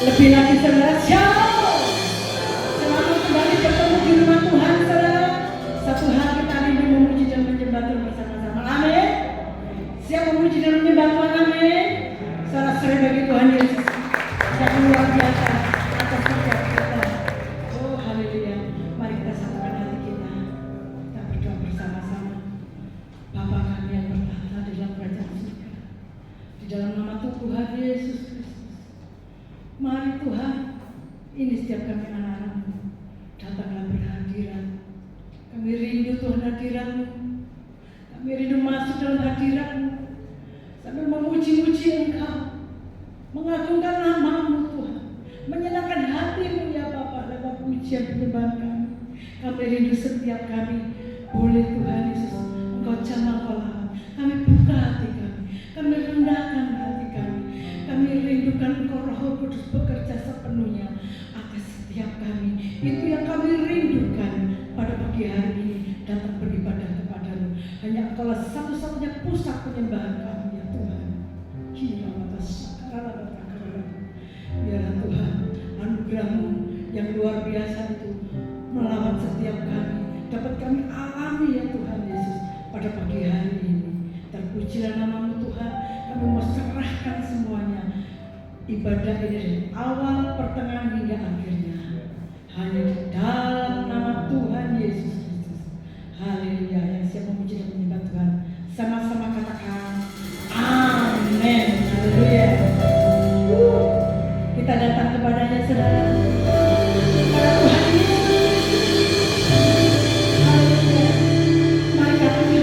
Lebih lagi saudara, shalom. Selamat kembali bertemu di rumah Tuhan saudara. Satu hal kita rindu memuji dan menyembah Tuhan bersama-sama. Amin. Siap memuji dan menyembah Tuhan, amin. Sorak-sorai bagi Tuhan Yesus yang luar biasa atas setiap kita. Oh haleluya. Mari kita satukan hati kita. Kita berdoa bersama-sama. Bapa kami yang bertahta di dalam kerajaan surga, di dalam nama Tuhan Yesus Kristus. Mari Tuhan, ini setiap kami anak-anak-Mu, datanglah berhadiran. Kami rindu Tuhan hadirat-Mu. Kami rindu masuk dalam hadirat-Mu sambil memuji-muji Engkau, mengagungkan nama-Mu Tuhan, menyenangkan hati-Mu ya Bapa lewat pujian penyembahan kami. Kami rindu setiap kami boleh Tuhan Yesus Engkau jamah kolahan. Kami buka hati kami rendahkan hati kami rindukan Engkau Roh Kudus bekerja sepenuhnya atas setiap kami. Itu yang kami rindukan pada pagi hari ini, datang beribadah kepada-Mu. Hanya Engkau lah satu-satunya pusat penyembahan kami ya Tuhan. Kira atas sakaralah takaralah. Biarlah Tuhan anugerah-Mu yang luar biasa itu melawat setiap kami, dapat kami alami ya Tuhan Yesus pada pagi hari ini. Terpujilah nama-Mu Tuhan. Kami mau serahkan semuanya ibadah ini dari awal, pertengahan hingga akhirnya hanya di dalam nama Tuhan Yesus Kristus. Haleluya. Yang siap memuji dan menyembah Tuhan, sama-sama katakan amin. Haleluya. Kita datang kepadanya saudara, kepada Tuhan Yesus. Haleluya. Mari katakan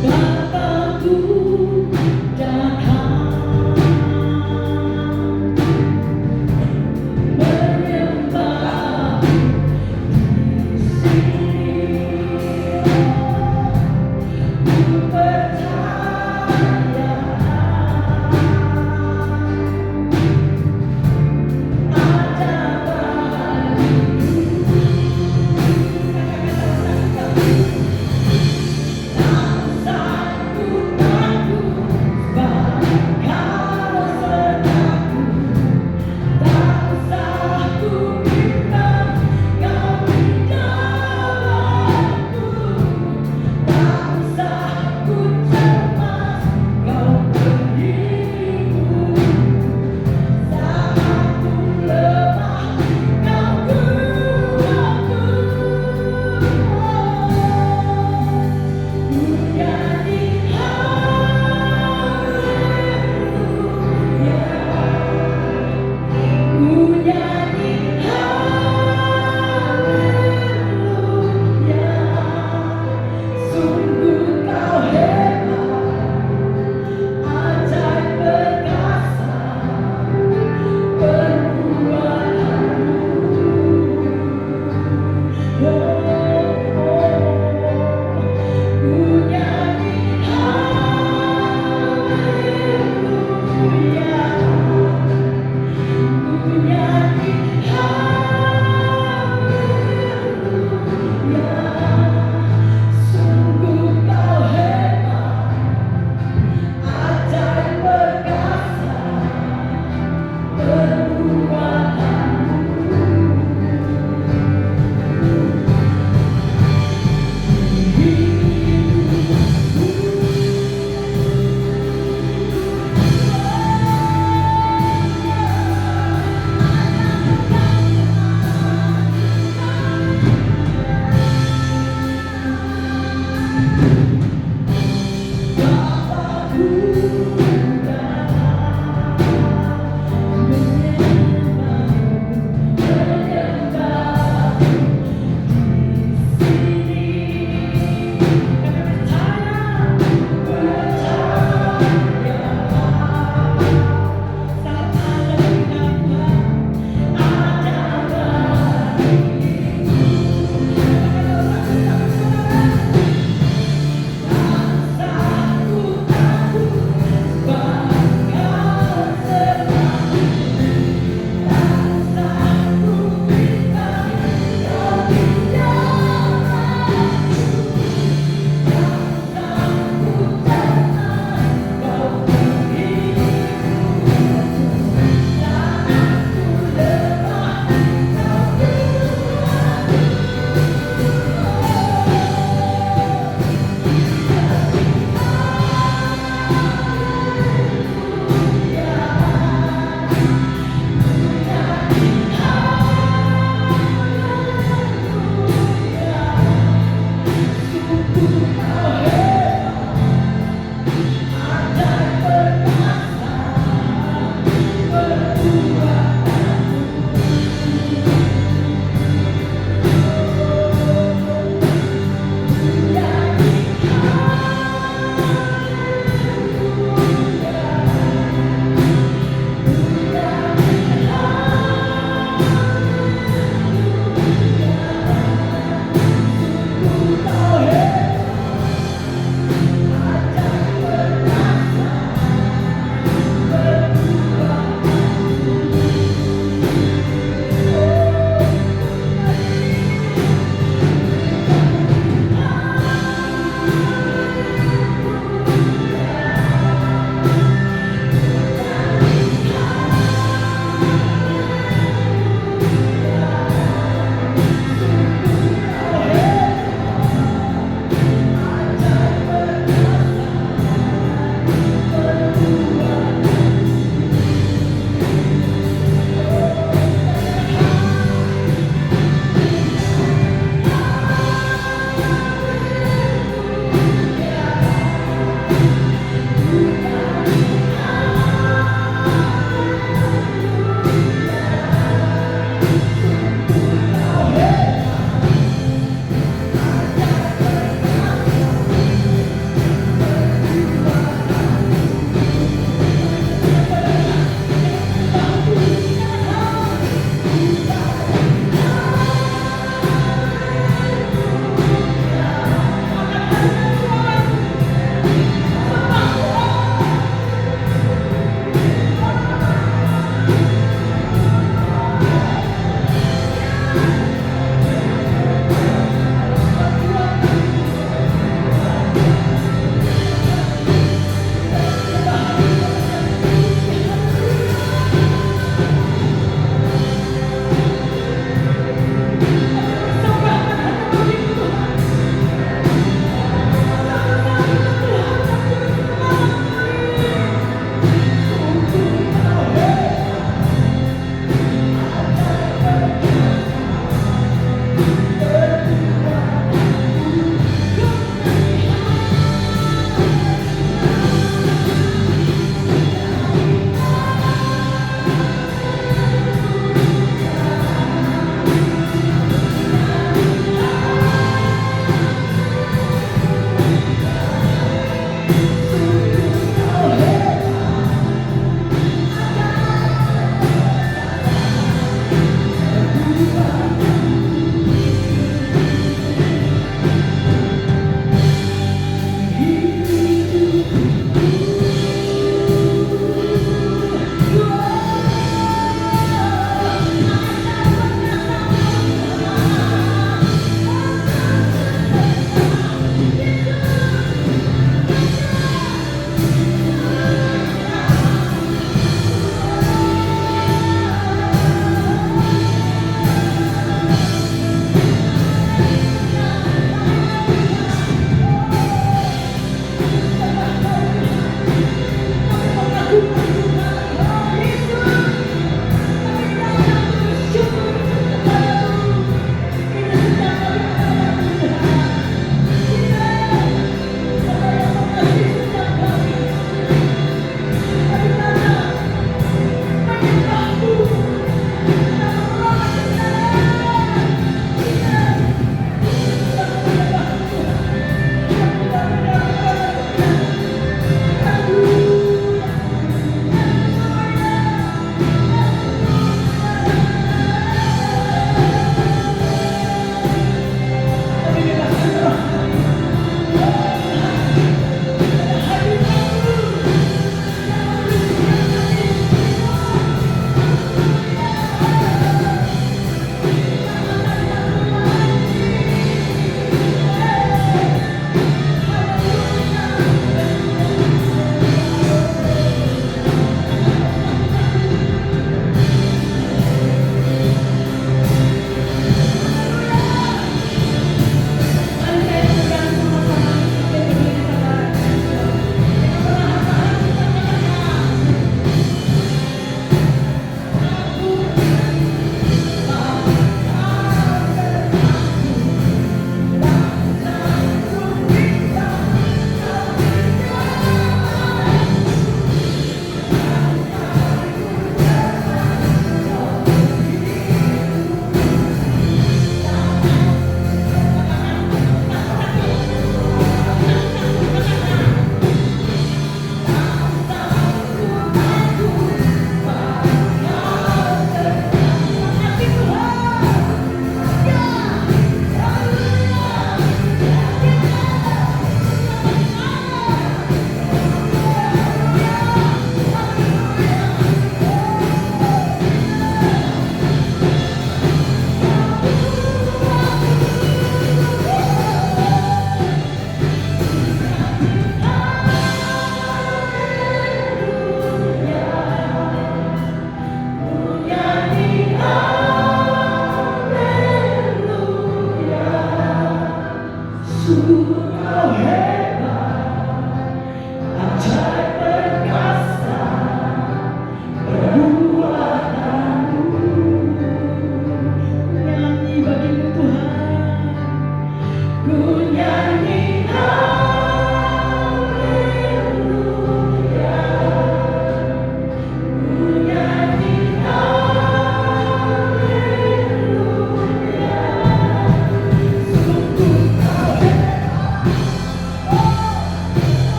Bapakku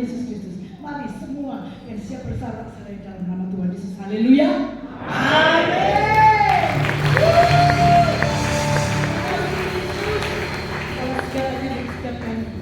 Yesus Kristus. Mari semua yang siap bersorak-sorai dalam nama Tuhan Yesus. Haleluya. Amin. Kalau segalanya diucapkan. Tuhan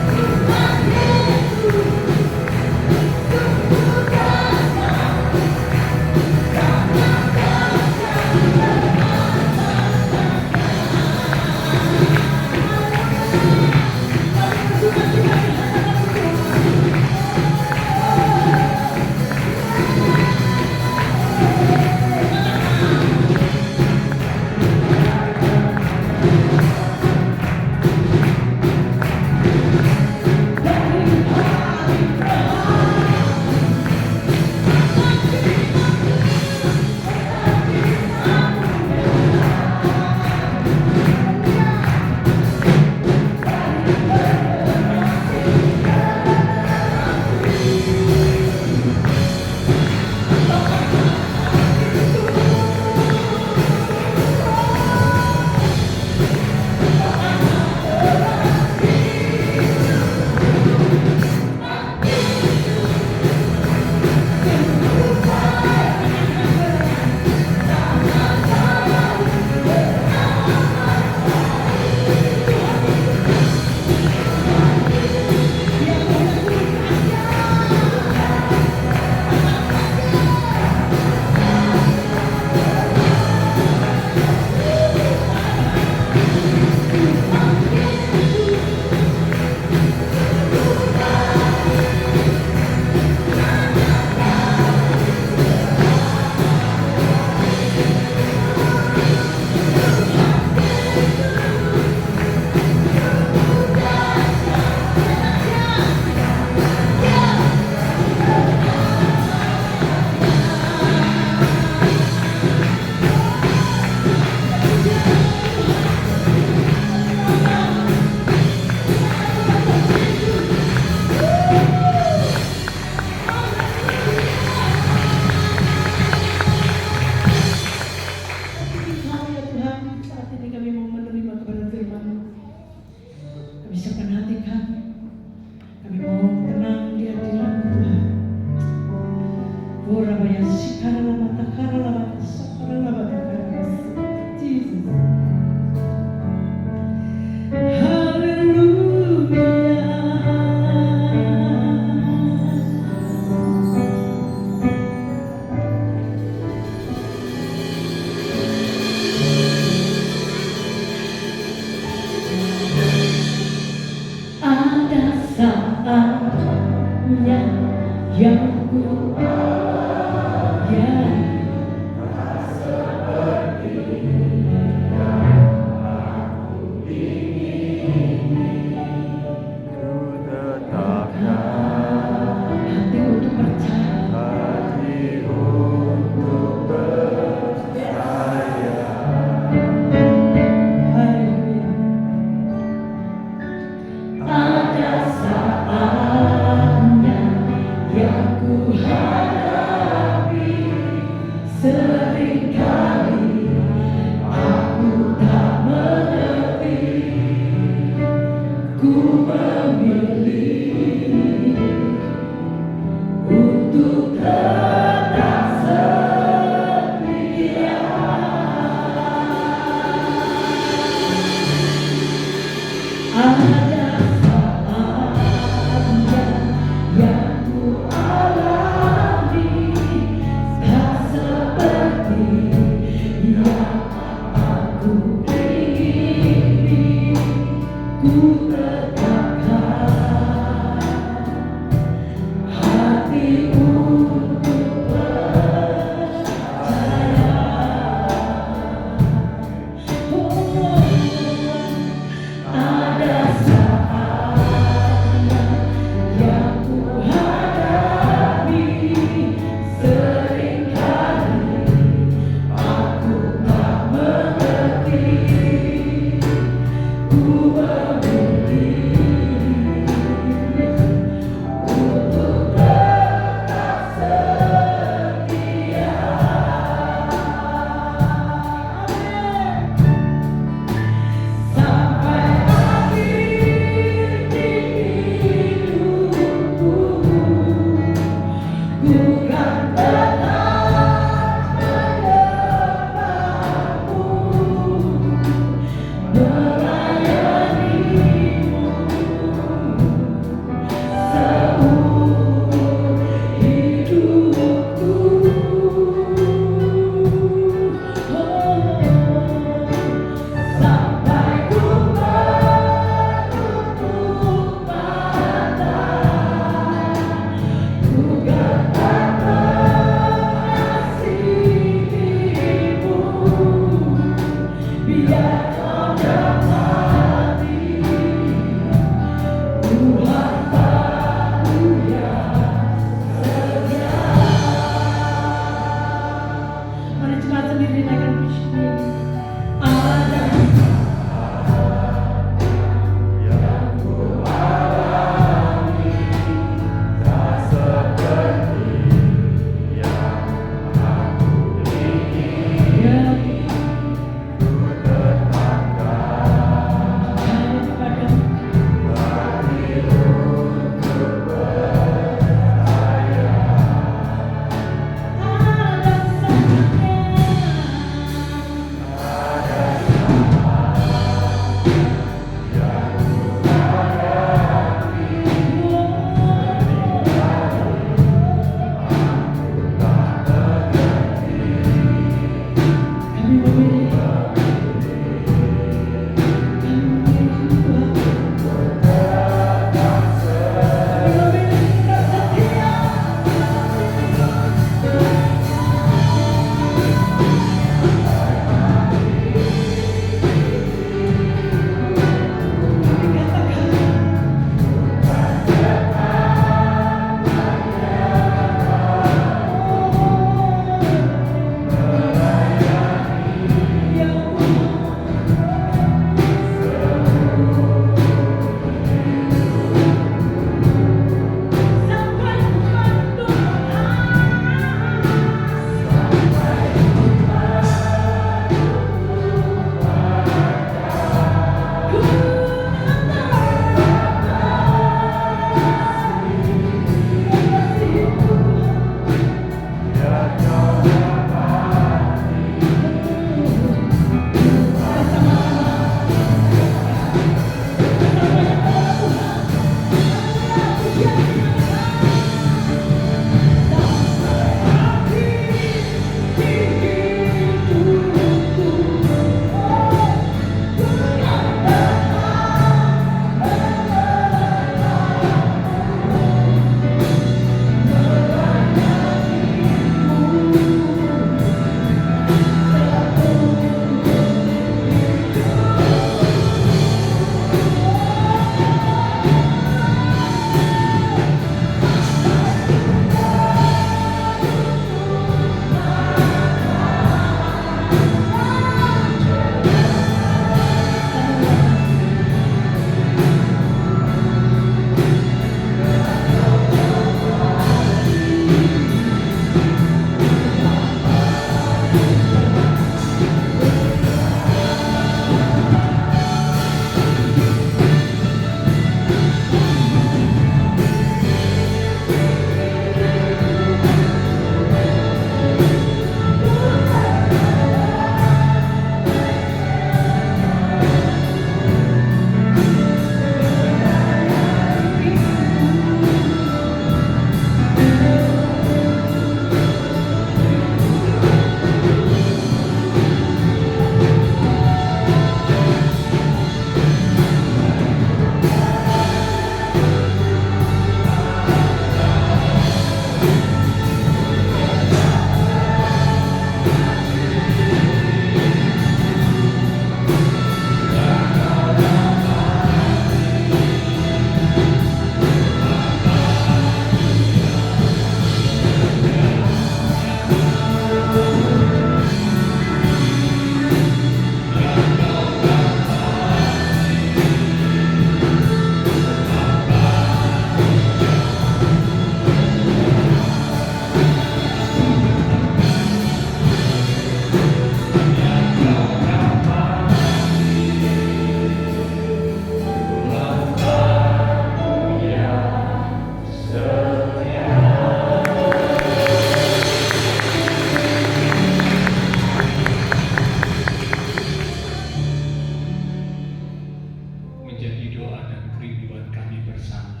buat kami bersama.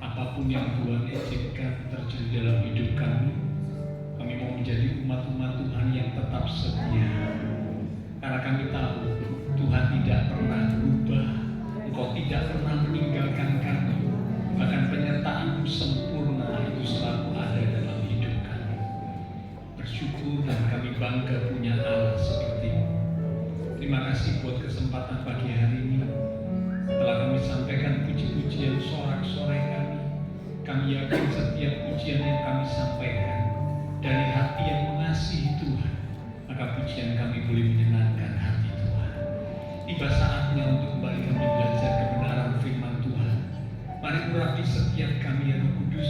Apapun yang Tuhan izinkan terjadi dalam hidup kami mau menjadi umat-umat Tuhan yang tetap setia. Karena kami tahu Tuhan tidak pernah berubah, Engkau tidak pernah meninggalkan kami. Bahkan penyertaan sempurna itu selalu ada dalam hidup kami. Bersyukur dan kami bangga punya Allah seperti ini. Terima kasih buat kesempatan pagi hari ini. Setelah kami sampaikan puji-pujian sorak-sorai kami, kami yakin setiap pujian yang kami sampaikan dari hati yang mengasihi Tuhan, maka pujian kami boleh menyenangkan hati Tuhan. Tiba saatnya untuk kembali kami belajar kebenaran firman Tuhan. Mari urapi setiap kami yang kudus,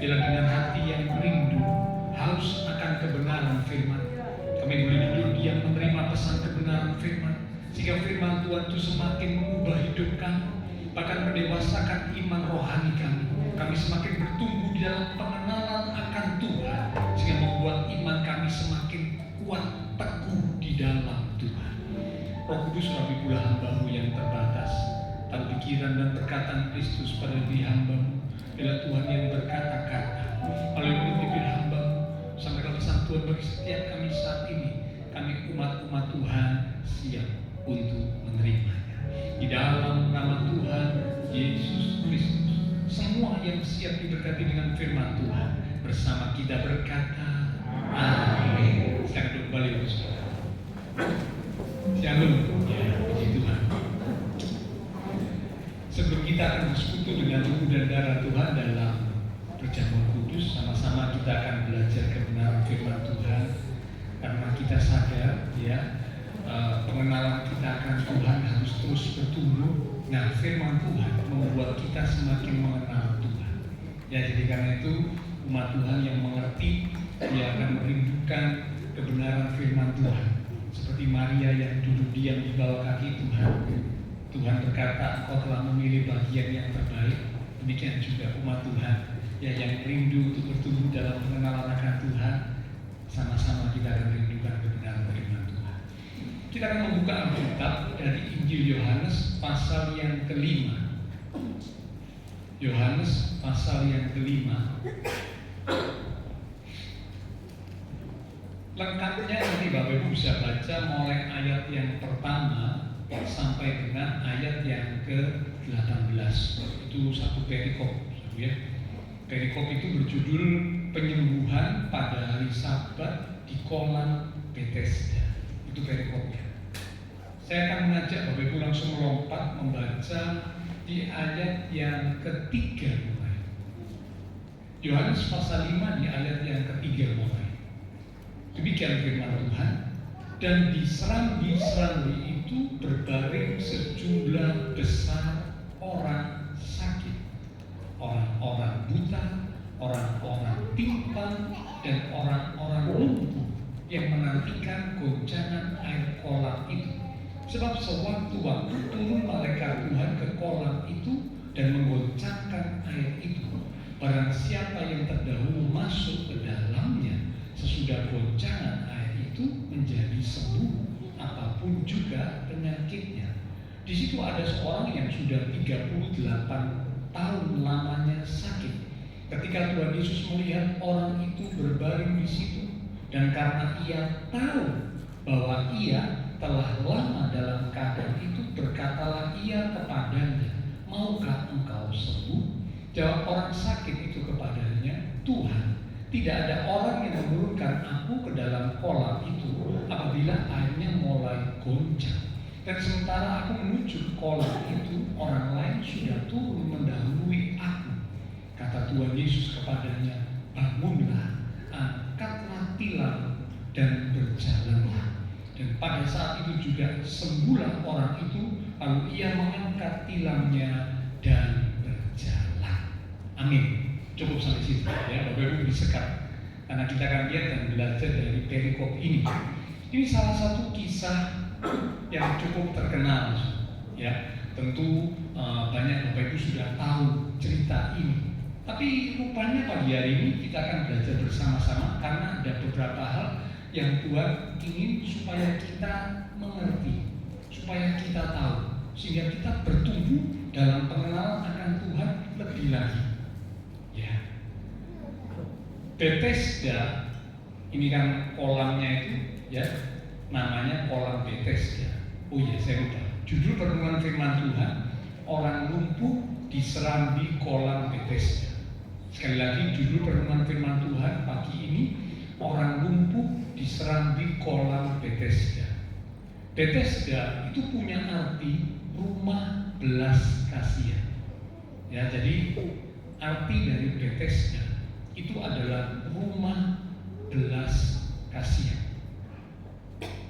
bila dengan hati yang rindu, haus akan kebenaran firman, kami boleh duduk diam menerima pesan kebenaran firman, sehingga firman Tuhan itu semakin mengubah hidup kami, bahkan mendewasakan iman rohani kami. Kami semakin bertumbuh di dalam pengenalan akan Tuhan, sehingga membuat iman kami semakin kuat, teguh di dalam Tuhan. Roh Kudus, rapi pula hamba-Mu yang terbatas, tahu pikiran dan perkataan Kristus pada diri hamba-Mu. Bila Tuhan yang berkata-kata melalui bibir hamba-Mu, sampaikan pesan Tuhan bagi setiap kami saat ini. Kami umat-umat Tuhan siap untuk menerimanya. Di dalam nama Tuhan Yesus Kristus, semua yang siap diberkati dengan firman Tuhan bersama kita berkata amin. Sekarang duduk kembali Bapak Saudara. Shalom, ya puji Tuhan. Sebelum kita akan bersekutu dengan tubuh dan darah Tuhan dalam perjamuan kudus, sama-sama kita akan belajar kebenaran firman Tuhan. Karena kita sadar ya, pengenalan kita akan Tuhan harus terus bertumbuh. Nah, firman Tuhan membuat kita semakin mengenal Tuhan. Ya, jadi karena itu umat Tuhan yang mengerti, dia akan merindukan kebenaran firman Tuhan. Seperti Maria yang duduk diam di bawah kaki Tuhan. Tuhan berkata, Engkau telah memilih bagian yang terbaik. Demikian juga umat Tuhan ya, yang rindu untuk bertumbuh dalam pengenalan akan Tuhan. Sama-sama kita akan merindukan kebenaran firman Tuhan. Kita akan membuka Alkitab dari Injil Yohanes pasal yang ke-5. Yohanes pasal yang ke-5. Lengkapnya nanti Bapak Ibu bisa baca mulai ayat yang pertama sampai dengan ayat yang ke-18. Itu satu perikop, ya. Perikop itu berjudul penyembuhan pada hari Sabat di kolam Bethesda. Itu perikopnya. Saya akan mengajak Bapak Ibu langsung melompat membaca di ayat yang ketiga mulai. Yohanes pasal 5 di ayat yang ketiga mulai. Demikian firman Tuhan. Dan di serambi itu berbaring sejumlah besar orang sakit, orang-orang buta, orang-orang timpang, dan orang-orang lumpuh yang menantikan goncangan air kolam itu. Sebab sewaktu-waktu turun malaikat Tuhan ke kolam itu dan menggoncangkan air itu. Barang siapa yang terdahulu masuk ke dalamnya, sesudah goncangan air itu menjadi sembuh apapun juga penyakitnya. Di situ ada seorang yang sudah 38 tahun lamanya sakit. Ketika Tuhan Yesus melihat orang itu berbaring di situ, dan karena ia tahu bahwa ia telah lama dalam keadaan itu, berkatalah ia kepadanya, maukah engkau sembuh? Jawab orang sakit itu kepadanya, Tuhan, tidak ada orang yang menurunkan aku ke dalam kolam itu apabila airnya mulai goncang. Dan sementara aku menuju ke kolam itu, orang lain sudah turun mendahului aku. Kata Tuhan Yesus kepadanya, bangunlah, angkatlah tilam dan berjalanlah. Dan pada saat itu juga sembuhlah orang itu, lalu ia mengangkat tilamnya dan berjalan. Amin. Cukup sampai situ ya, Bapak Ibu disekat. Karena kita akan lihat dan belajar dari perikop ini. Ini salah satu kisah yang cukup terkenal ya. Tentu banyak Bapak Ibu sudah tahu cerita ini. Tapi rupanya pagi hari ini kita akan belajar bersama-sama karena ada beberapa hal yang Tuhan ingin supaya kita mengerti, supaya kita tahu. sehingga kita bertumbuh dalam pengenalan akan Tuhan lebih lagi. Ya. Bethesda ini kan kolamnya itu ya namanya kolam Bethesda. Oh iya, saya lupa. Judul perenungan firman Tuhan, orang lumpuh diserambi kolam Bethesda. Sekali lagi judul perenungan firman Tuhan pagi ini, orang lumpuh diserambi kolam Bethesda. Bethesda itu punya arti rumah belas kasihan. Ya, jadi arti dari Bethesda itu adalah rumah belas kasihan.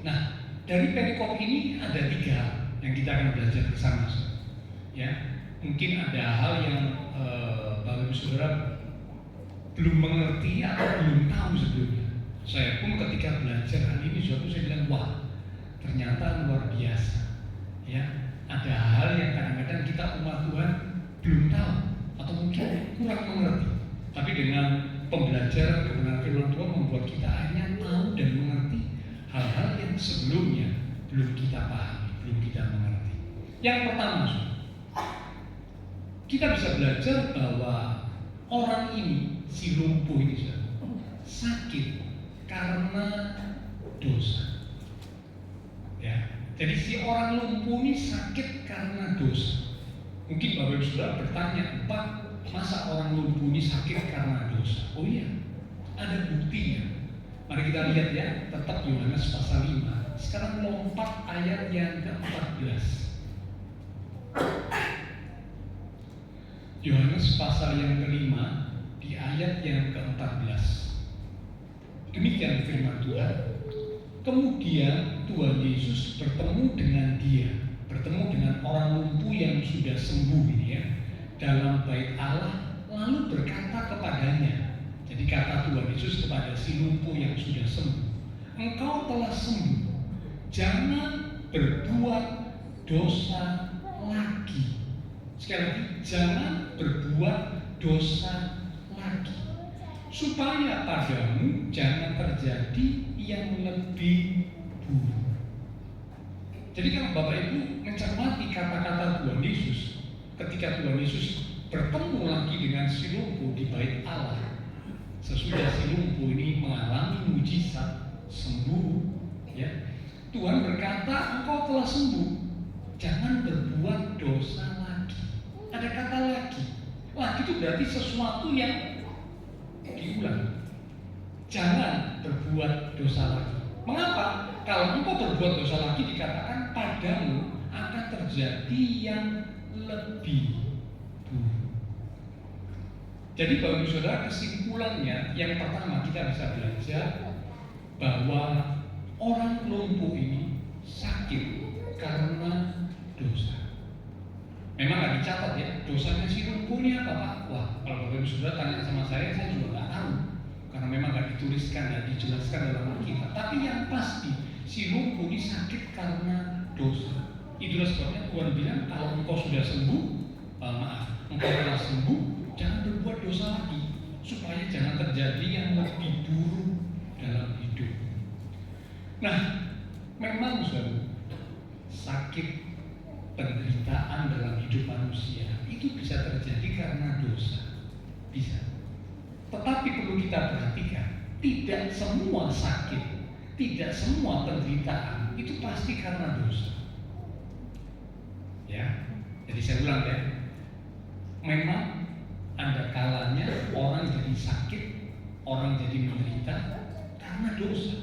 Nah, dari perikop ini ada 3 yang kita akan belajar bersama. Ya, mungkin ada hal yang Bapak Ibu Saudara belum mengerti atau belum tahu sebelumnya. Saya pun ketika belajar hal ini suatu saya bilang, wah, ternyata luar biasa. Ya, ada hal yang kadang-kadang kita umat Tuhan belum tahu atau mungkin kurang mengerti. Tapi dengan pembelajaran kebenaran firman Tuhan membuat kita akhirnya tahu dan mengerti hal-hal yang sebelumnya belum kita pahami, belum kita mengerti. Yang pertama, kita bisa belajar bahwa orang ini, si lumpuh ini sakit karena dosa. Ya, jadi si orang lumpuh ini sakit karena dosa. Mungkin Bapak Ibu Saudara bertanya, Pak, masa orang lumpuh ini sakit karena dosa? Oh iya, ada buktinya. Mari kita lihat ya, tetap Yohanes pasal 5. Sekarang lompat ayat yang ke-14. Yohanes pasal yang ke-5 di ayat yang ke-14. Demikian firman Tuhan. Kemudian Tuhan Yesus bertemu dengan dia, bertemu dengan orang lumpuh yang sudah sembuh ini ya, dalam bait Allah, lalu berkata kepadanya. Jadi kata Tuhan Yesus kepada si lumpuh yang sudah sembuh, engkau telah sembuh, jangan berbuat dosa lagi. Sekali lagi, jangan berbuat dosa lagi, supaya padamu jangan terjadi yang lebih buruk. Jadi kalau Bapak Ibu mencermati kata-kata Tuhan Yesus, ketika Tuhan Yesus bertemu lagi dengan si lumpuh di bait Allah, sesudah si lumpuh ini mengalami mujizat sembuh, ya, Tuhan berkata, engkau telah sembuh, jangan berbuat dosa lagi. Ada kata lagi. Lagi itu berarti sesuatu yang diulang. Jangan berbuat dosa lagi. Mengapa? Kalau engkau berbuat dosa lagi, dikatakan padamu akan terjadi yang lebih buruk. Jadi Bapak Ibu Saudara, kesimpulannya yang pertama kita bisa belajar bahwa orang lumpuh ini sakit karena dosa. Memang nggak dicatat ya, dosanya si lumpuh ini apa Pak? Wah, kalau Bapak Ibu Saudara tanya sama saya juga nggak tahu, karena memang nggak dituliskan, nggak dijelaskan dalam Alkitab. Tapi yang pasti si lumpuh ini sakit karena dosa. Itulah sebabnya Tuhan bilang, kalau engkau sudah sembuh, engkau telah sembuh, jangan berbuat dosa lagi, supaya jangan terjadi yang lebih buruk dalam hidup. Nah, memang sakit, penderitaan dalam hidup manusia itu bisa terjadi karena dosa, bisa. Tetapi perlu kita perhatikan, tidak semua sakit, tidak semua penderitaan itu pasti karena dosa. Ya, jadi saya ulang ya, memang ada kalanya orang jadi sakit, orang jadi menderita karena dosa.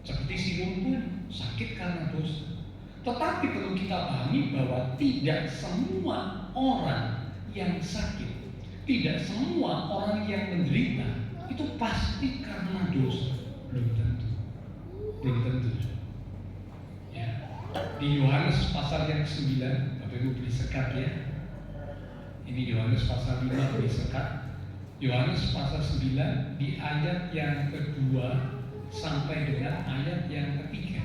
Seperti si lumpuh sakit karena dosa. Tetapi perlu kita pahami bahwa tidak semua orang yang sakit, tidak semua orang yang menderita itu pasti karena dosa. Belum tentu. Belum tentu. Ya. Di Yohanes pasal yang 9, Bapak Ibu beli sekat ya. Ini Yohanes pasal 5 beli sekat. Yohanes pasal 9 di ayat yang kedua sampai dengan ayat yang ketiga.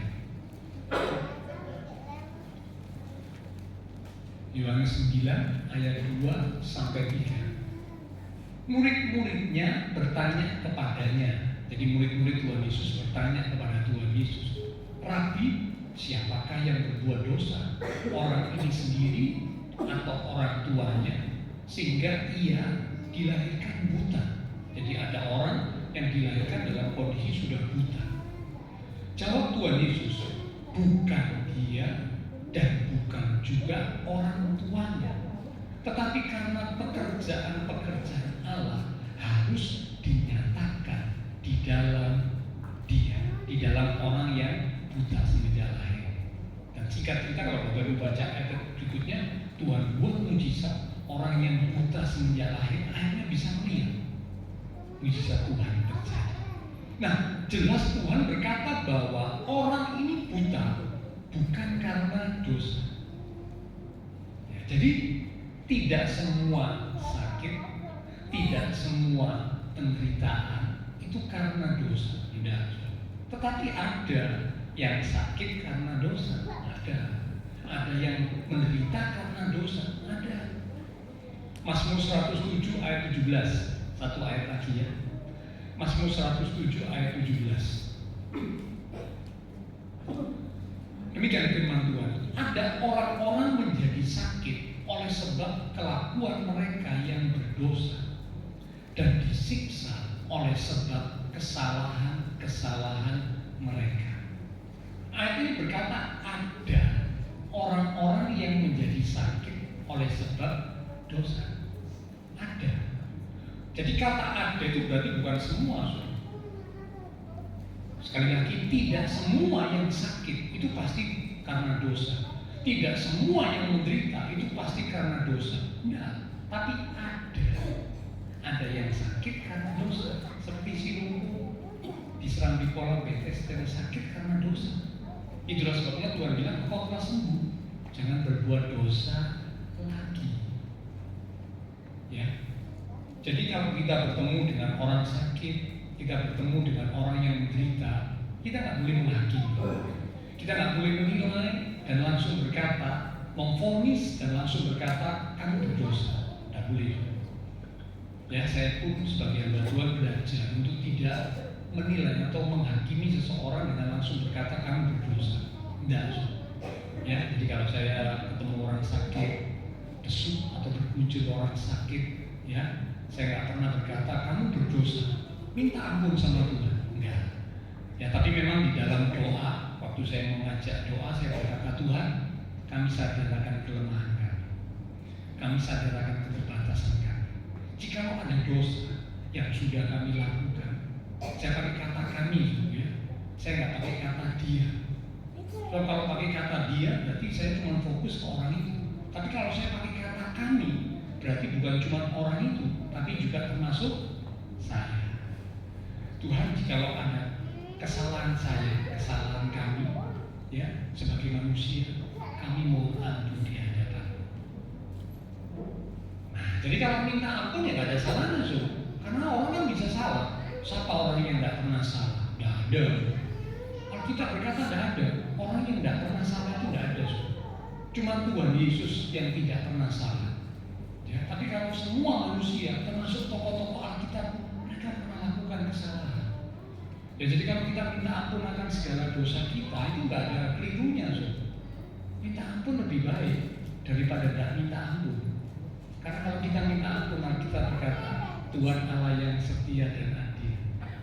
Yohanes 9 ayat 2 sampai 3. Murid-muridnya bertanya kepadanya. Jadi murid-murid Tuhan Yesus bertanya kepada Tuhan Yesus, Rabi, siapakah yang berbuat dosa, orang ini sendiri atau orang tuanya, sehingga ia dilahirkan buta. Jadi ada orang yang dilahirkan dalam kondisi sudah buta. Jawab Tuhan Yesus, bukan dia dan bukan juga orang tuanya, tetapi karena pekerjaan-pekerjaan Allah harus dinyatakan di dalam dia, di dalam orang yang buta semenjak lahir. Dan singkat cerita, kalau Bapak Ibu baca ayat berikutnya, Tuhan buat mujizat, orang yang buta semenjak lahir akhirnya bisa melihat. Mujizat Tuhan terjadi. Nah, jelas Tuhan berkata bahwa orang ini buta bukan karena dosa. Ya, jadi tidak semua sakit, tidak semua penderitaan itu karena dosa, tidak. Tetapi ada yang sakit karena dosa, ada yang menderita karena dosa, ada. Mazmur 107 ayat 17, satu ayat lagi ya. Mazmur 107 ayat 17. Demikian firman Tuhan. Ada orang-orang menjadi sakit oleh sebab kelakuan mereka yang berdosa, dan disiksa oleh sebab kesalahan-kesalahan mereka. Ayat ini berkata ada orang-orang yang menjadi sakit oleh sebab dosa. Ada. Jadi kata ada itu berarti bukan semua. Sekali lagi, tidak semua yang sakit itu pasti karena dosa. Tidak semua yang menderita itu pasti karena dosa. Enggak, tapi ada yang sakit karena dosa. Seperti si lumpuh diserang bipolar Bethesda, sakit karena dosa. Itulah sebabnya Tuhan bilang, kau telah sembuh, jangan berbuat dosa lagi. Ya. Jadi kalau kita bertemu dengan orang sakit, kita bertemu dengan orang yang menderita, kita nggak boleh menghakimi, kita nggak boleh menilai dan langsung berkata, memvonis dan langsung berkata kamu berdosa. Tidak boleh. Ya, saya pun sebagai hamba Tuhan belajar untuk tidak menilai atau menghakimi seseorang dengan langsung berkata kamu berdosa. Tidak. Ya, jadi kalau saya ketemu orang sakit, besuk atau berkunjung orang sakit, ya, saya nggak pernah berkata kamu berdosa, minta ampun sama Tuhan. Enggak. Ya, tapi memang di dalam doa, waktu saya mengajak doa, saya berkata, Tuhan, kami sadar akan kelemahan kami, kami sadar akan keterbatasan kami. Jika ada dosa yang sudah kami lakukan, saya pakai kata kami, ya. Saya nggak pakai kata dia. Kalau pakai kata dia, berarti saya cuma fokus ke orang itu. Tapi kalau saya pakai kata kami, berarti bukan cuma orang itu, tapi juga termasuk saya. Tuhan, jikalau ada kesalahan saya, kesalahan kami, ya, sebagai manusia, kami mohon ampun di hadapan. Nah, jadi kalau minta ampun ya nggak ada salahnya, so. Karena orang kan bisa salah. Siapa orang yang nggak pernah salah? Nggak ada. Kalau kita berkata nggak ada, orang yang nggak pernah salah itu nggak ada, so. Cuma Tuhan Yesus yang tidak pernah salah. Ya, tapi kalau semua manusia, termasuk tokoh-tokoh Alkitab, mereka pernah lakukan kesalahan. Ya, jadi kalau kita minta ampun akan segala dosa kita, itu nggak ada kelirunya, so. Minta ampun lebih baik daripada tidak minta ampun. Karena kalau kita minta ampun, kita berkata, Tuhan Allah yang setia dan adil,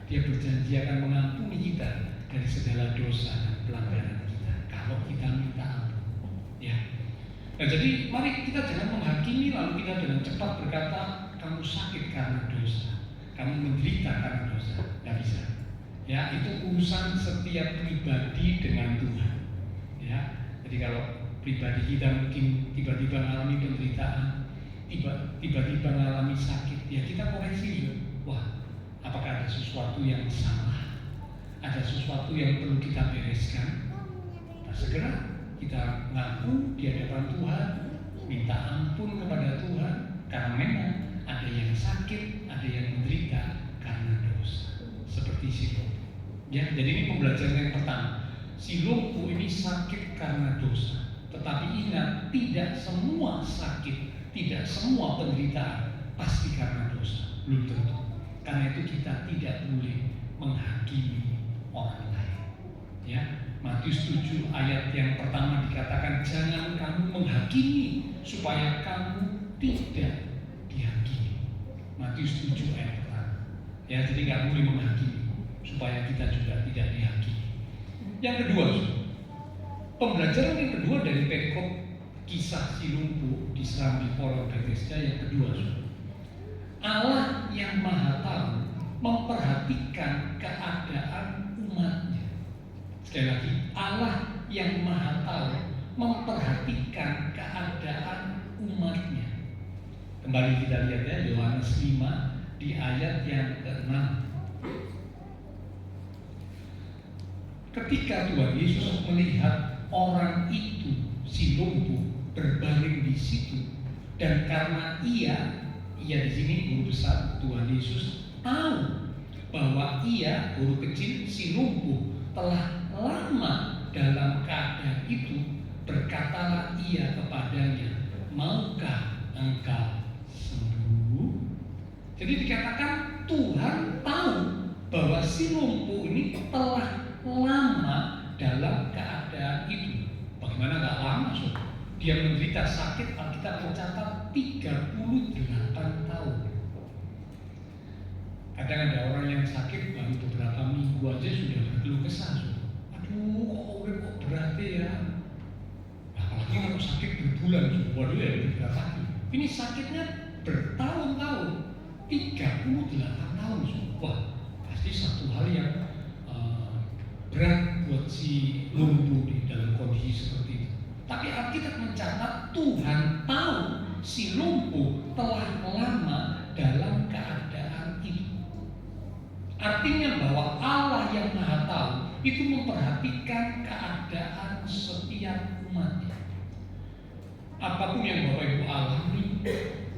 Dia berjanji akan mengampuni kita dari segala dosa dan pelanggaran kita. Kalau kita minta ampun, ya. Nah, jadi mari kita jangan menghakimi lalu kita dengan cepat berkata kamu sakit karena dosa, kamu menderita karena dosa. Tidak bisa. Ya, itu urusan setiap pribadi dengan Tuhan. Ya, jadi kalau pribadi kita mungkin tiba-tiba mengalami penderitaan, tiba-tiba mengalami sakit, ya kita koreksi. Wah, apakah ada sesuatu yang salah? Ada sesuatu yang perlu kita bereskan? Nah, segera kita ngaku di hadapan Tuhan, minta ampun kepada Tuhan, karena memang ada yang sakit, ada yang menderita karena dosa. Seperti si lumpuh. Ya, jadi ini pembelajaran yang pertama. Si lumpuh ini sakit karena dosa. Tetapi ingat, tidak semua sakit, tidak semua penderitaan pasti karena dosa. Belum tentu. Karena itu kita tidak boleh menghakimi orang lain. Ya, Matius 7 ayat yang pertama dikatakan, jangan kamu menghakimi supaya kamu tidak dihakimi. Matius 7 ayat pertama. Ya, jadi nggak boleh menghakimi supaya kita juga tidak dihakimi. Yang kedua, pembelajaran yang kedua dari perikop kisah si lumpuh di Serambi Kolam Bethesda yang kedua, Allah yang Maha Tahu memperhatikan keadaan umatnya. Sekali lagi, Allah yang Maha Tahu memperhatikan keadaan umatnya. Kembali kita lihat ya, Yohanes 5 di ayat yang ke-6. Ketika Tuhan Yesus melihat orang itu, si lumpuh, berbaring di situ, dan karena ia di sini guru besar Tuhan Yesus tahu bahwa ia, guru kecil, si lumpuh, telah lama dalam keadaan itu, berkatalah ia kepadanya, maukah engkau sembuh? Jadi dikatakan Tuhan tahu bahwa si lumpuh ini telah lama dalam keadaan itu. Bagaimana gak lama, so? Dia menderita sakit, Alkitab mencatat 38 tahun. Kadang ada orang yang sakit baru beberapa minggu aja sudah berkeluh kesah. So. Aduh, kok berat ya. Apalagi kalau sakit berbulan, so. Waduh ya lebih berat lagi. Ini sakitnya bertahun-tahun, 38 tahun. So. Wah, pasti satu hal yang berat buat si lumpuh di dalam kondisi seperti itu. Tapi Alkitab mencatat Tuhan tahu si lumpuh telah lama dalam keadaan itu. Artinya bahwa Allah yang Maha Tahu itu memperhatikan keadaan setiap umatnya. Apapun yang Bapak Ibu alami,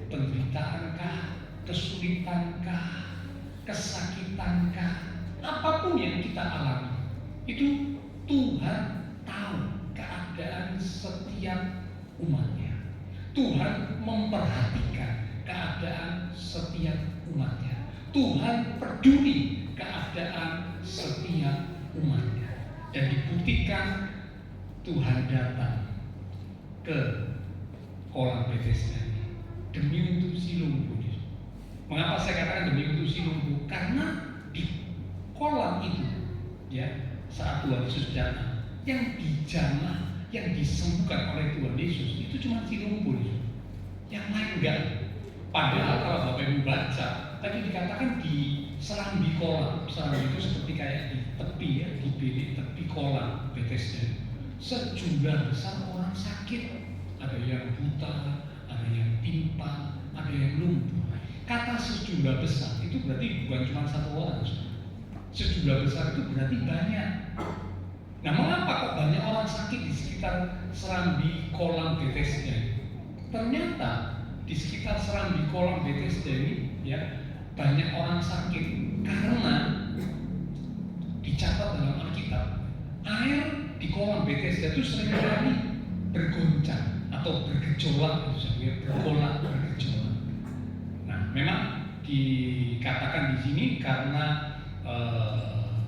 penderitaankah, kesulitankah, kesakitankah, apapun yang kita alami, itu Tuhan tahu keadaan setiap umatnya. Tuhan memperhatikan keadaan setiap umatnya. Tuhan peduli keadaan setiap umatnya. Dan dibuktikan Tuhan datang ke kolam Bethesda ini demi untuk si lumpuh. Mengapa saya katakan demi untuk si lumpuh? Karena di kolam itu, ya, saat Tuhan Yesus datang, yang dijamah, yang disembuhkan oleh Tuhan Yesus itu cuma si lumpuh, yang lain enggak. Padahal kalau Bapak Ibu baca, tadi dikatakan di serambi kolam. Serambi itu seperti kayak di tepi ya, di bilik tepi kolam Bethesda. Sejumlah besar orang sakit, ada yang buta, ada yang timpang, ada yang lumpuh. Kata sejumlah besar itu berarti bukan cuma satu orang. Sejumlah besar itu berarti banyak. Nah, mengapa kok banyak orang sakit di sekitar serambi kolam Bethesda? Ternyata di sekitar serambi kolam Bethesda ini, ya, banyak orang sakit karena dicatat dalam Alkitab, air di kolam Bethesda itu seringkali bergoncang atau bergejolak, bergejolak. Nah, memang dikatakan di sini karena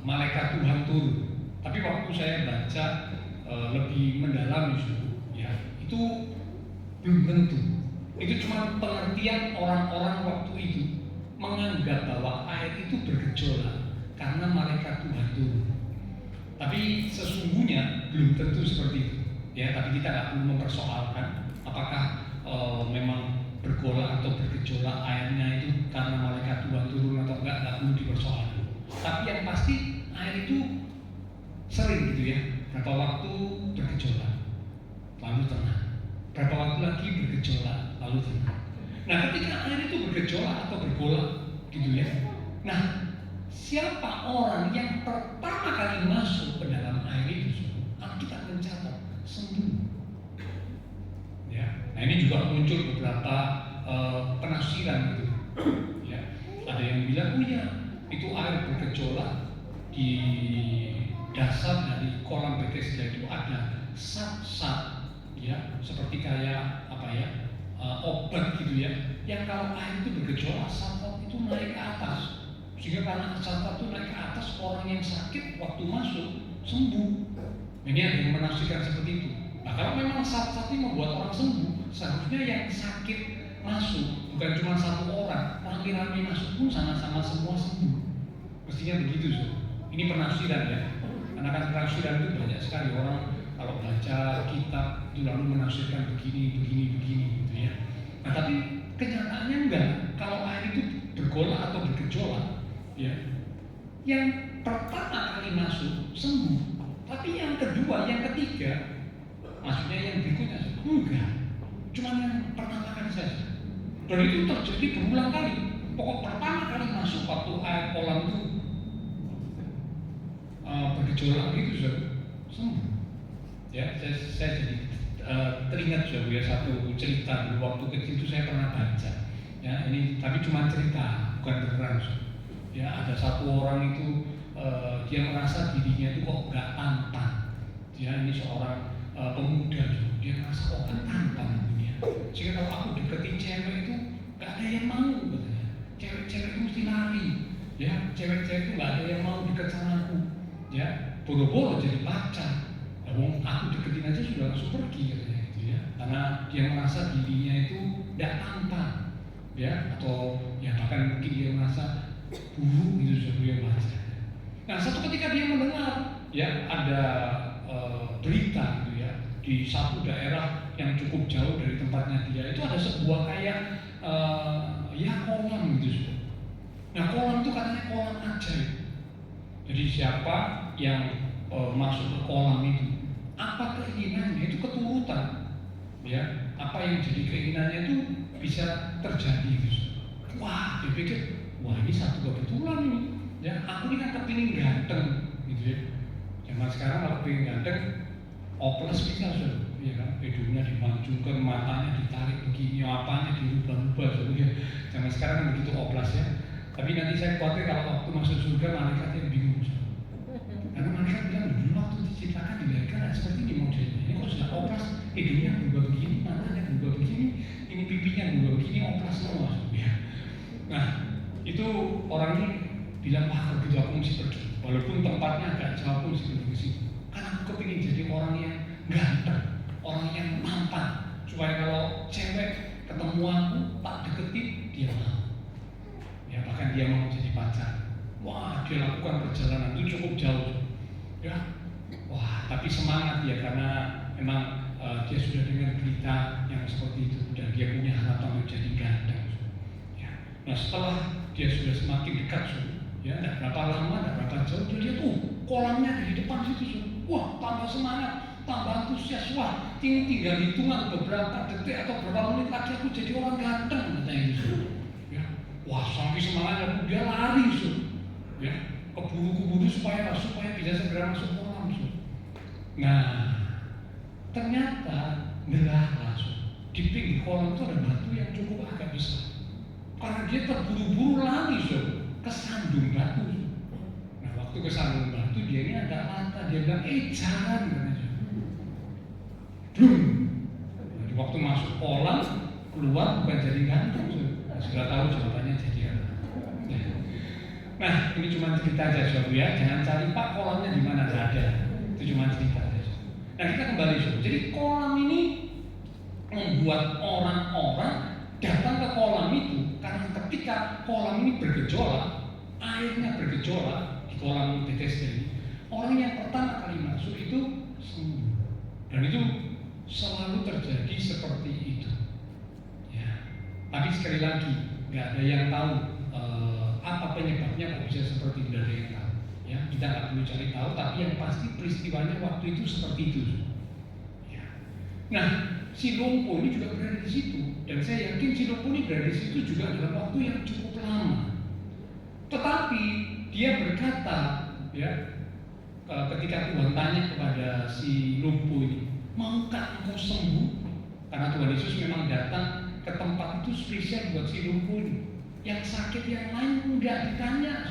malaikat Tuhan turun. Tapi waktu saya baca lebih mendalam itu belum tentu. Itu cuma pengertian orang-orang waktu itu menganggap bahwa air itu bergejolak karena malaikat Tuhan turun. Tapi sesungguhnya belum tentu seperti itu. Ya, tapi kita nggak perlu mempersoalkan apakah memang bergolak atau bergejolak airnya itu karena malaikat Tuhan turun atau nggak perlu dipersoalkan. Tapi yang pasti air itu sering gitu ya, berapa waktu bergejolak lalu tenang, berapa waktu lagi bergejolak lalu tenang. Nah, ketika air itu bergejolak atau bergolak gitu ya, nah siapa orang yang pertama kali masuk ke dalam air itu? Alkitab mencatat sembuh. Ya, nah ini juga muncul beberapa penafsiran gitu. Ya, ada yang bilang, oh ya, itu air bergejolak di dasar dari kolam Bethesda itu ada sat-sat, ya, seperti kayak apa ya, obat gitu ya, yang kalau air itu bergejolak, sat-sat itu naik ke atas, sehingga karena sat-sat itu naik ke atas, orang yang sakit waktu masuk sembuh. Ini ada yang menafsirkan seperti itu. Nah, kalau memang satu-satu membuat orang sembuh, seharusnya yang sakit masuk bukan cuma satu orang, rame-rame masuk pun sama-sama semua sembuh. Mestinya begitu, so. Ini penafsiran ya. Karena kan penafsiran itu banyak sekali orang kalau baca kitab itu lalu menafsirkan begini gitu ya. Nah, tapi kenyataannya enggak. Kalau air itu bergolak atau bergejolak, ya, yang pertama kali masuk sembuh. Tapi yang kedua, yang ketiga, maksudnya yang berikutnya enggak, cuma yang pertama kali saja. Dan itu terjadi berulang kali. Pokok pertama kali masuk waktu air kolam itu bergejolak gitu, sembuh. Ya, saya jadi teringat ya satu cerita dulu waktu kecil itu saya pernah baca. Ya, ini tapi cuma cerita, bukan beneran. Ya, ada satu orang itu dia merasa dirinya itu kok nggak tampan. Dia ini seorang pemuda, dia merasa kok nggak tampan dunia. Sehingga kalau aku deketin cewek itu nggak ada yang mau katanya. Cewek-cewek itu mesti lari. Ya, cewek-cewek itu nggak ada yang mau deket sama aku. Ya, boro-boro jadi pacar. Aku deketin aja sudah langsung pergi katanya gitu ya. Karena dia merasa dirinya itu nggak tampan. Ya, atau ya bahkan mungkin dia merasa buruk gitu sebelum baca. Nah, satu ketika dia mendengar ya ada berita gitu ya di satu daerah yang cukup jauh dari tempatnya dia itu ada sebuah kayak ya kolam gitu. Nah, kolam itu katanya kolam ajaib. Jadi siapa yang masuk ke kolam itu, apa keinginannya itu keturutan, ya apa yang jadi keinginannya itu bisa terjadi gitu. Wah, dia pikir wah ini satu kebetulan ini. Ya, aku ini kan kepingin ganteng, gitu ya. Zaman sekarang kalau kepingin ganteng, oplas bisa, ya kan? Hidungnya dimancungkan, matanya ditarik begini, apanya dirubah-rubah, ya. Zaman sekarang kan begitu oplas ya. Tapi nanti saya khawatir kalau waktu masuk surga malaikatnya bingung. Karena malaikat bilang dulu waktu diciptakan dilahirkan seperti ini modelnya. Ini kok sudah oplas, hidungnya berubah begini, matanya berubah begini, ini pipinya berubah begini, oplas semua, ya. Nah, itu orang ini bilang, wah kalau gitu aku mesti pergi. Walaupun tempatnya agak jauh pun mesti pergi ke situ. Karena aku kepingin jadi orang yang ganteng, orang yang tampan, supaya kalau cewek ketemu aku, tak deketin, dia mau. Ya bahkan dia mau jadi pacar. Wah, dia lakukan perjalanan itu cukup jauh. Ya, wah tapi semangat ya karena memang dia sudah dengar berita yang seperti itu dan dia punya harapan untuk jadi ganteng. Ya. Nah setelah dia sudah semakin dekat, ya, tidak berapa lama, tidak berapa jauh, dia lihat, kolamnya di depan situ, wah, tambah semangat, tambah antusias, wah, ini tinggal hitungan beberapa detik atau beberapa menit lagi aku jadi orang ganteng, katanya gitu, ya, wah, sampai semangatnya dia lari, ya, keburu-keburu supaya bisa segera masuk kolam, Nah, ternyata ngelala, di pinggir kolam itu ada batu yang cukup agak besar, karena dia terburu-buru lari, kesandung batu. Nah waktu kesandung batu dia ini agak mata, dia bilang jangan katanya. Jadi waktu masuk kolam keluar bukan jadi ganteng, sudah tahu jawabannya jadi apa. Nah ini cuma cerita aja ya, jangan cari pak kolamnya di mana, nggak ada, itu cuma cerita aja. Nah kita kembali jadi kolam ini membuat orang-orang datang ke kolam itu karena ketika kolam ini bergejolak, airnya bergejolak di kolam Bethesda ini, orang yang pertama kali masuk itu sembuh. Dan itu selalu terjadi seperti itu. Ya. Tapi sekali lagi, nggak ada yang tahu apa penyebabnya kok bisa seperti itu, nggak ada yang tahu. Ya, kita nggak perlu cari tahu, tapi yang pasti peristiwanya waktu itu seperti itu. Ya. Nah, si lumpuh ini juga berada di situ, dan saya yakin si lumpuh ini berada di situ juga dalam waktu yang cukup lama. Tetapi dia berkata, ya, ketika Tuhan tanya kepada si lumpuh ini, maukah engkau sembuh? Karena Tuhan Yesus memang datang ke tempat itu spesial buat si lumpuh ini. Yang sakit yang lain enggak ditanya,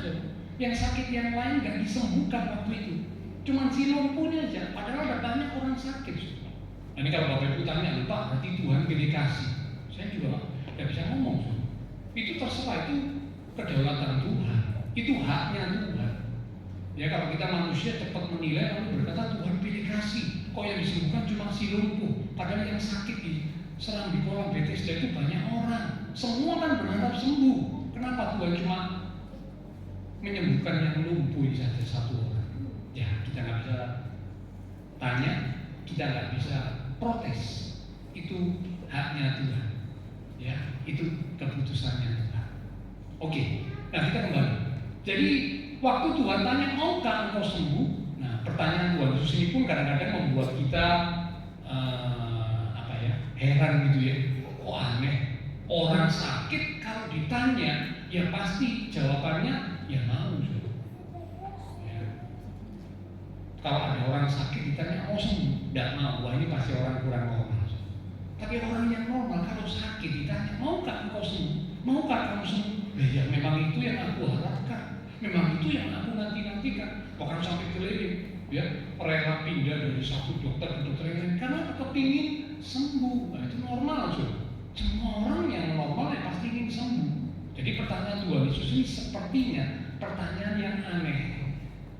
yang sakit yang lain enggak disembuhkan waktu itu. Cuman si lumpuh ini aja, padahal ada banyak orang sakit. Nah, ini kalau Bapak Ibu tanya, lupa berarti Tuhan pilih kasih. Saya juga tidak bisa ngomong. Itu terserah, itu kedaulatan Tuhan, itu haknya Tuhan. Ya kalau kita manusia cepat menilai lalu berkata Tuhan pilih kasih, kok yang disembuhkan cuma si lumpuh, padahal yang sakit diserang di kolam Bethesda itu banyak orang, semua kan berharap sembuh. Kenapa Tuhan cuma menyembuhkan yang lumpuh ini saja satu orang? Ya kita nggak bisa tanya, kita nggak bisa protes, itu haknya Tuhan. Ya itu keputusannya Tuhan. Oke, nah kita kembali. Jadi waktu Tuhan tanya, maukah engkau sembuh? Nah, pertanyaan Tuhan Yesus ini pun kadang-kadang membuat kita heran gitu ya. Oh aneh, orang sakit kalau ditanya, ya pasti jawabannya ya mau. Ya. Kalau ada orang sakit ditanya, oh sembuh, tidak mau. Wah ini pasti orang kurang normal. Tapi orang yang normal kalau sakit ditanya, maukah engkau sembuh? Maukah kamu sembuh? Ya memang itu yang aku harapkan. Memang itu yang aku nanti-nantikan. Bahkan sampai keliling, ya rela pindah dari satu dokter ke dokter yang lain karena kepingin sembuh. Nah, itu normal aja. Semua orang yang normal ya pasti ingin sembuh. Jadi pertanyaan Tuhan Yesus ini sepertinya pertanyaan yang aneh.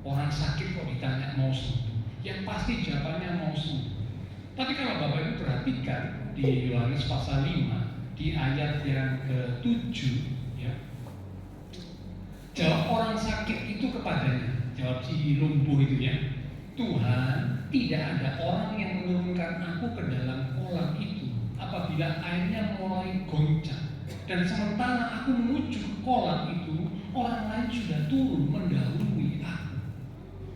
Orang sakit kok ditanya mau sembuh? Yang pasti jawabannya mau sembuh. Tapi kalau Bapak Ibu perhatikan di Yohanes pasal 5 di ayat yang ke-7, ya, jawab orang sakit itu kepadanya, jawab si lumpuh itu ya, Tuhan, tidak ada orang yang menurunkan aku ke dalam kolam itu apabila airnya mulai goncang, dan sementara aku menuju ke kolam itu orang lain sudah turun mendahului aku.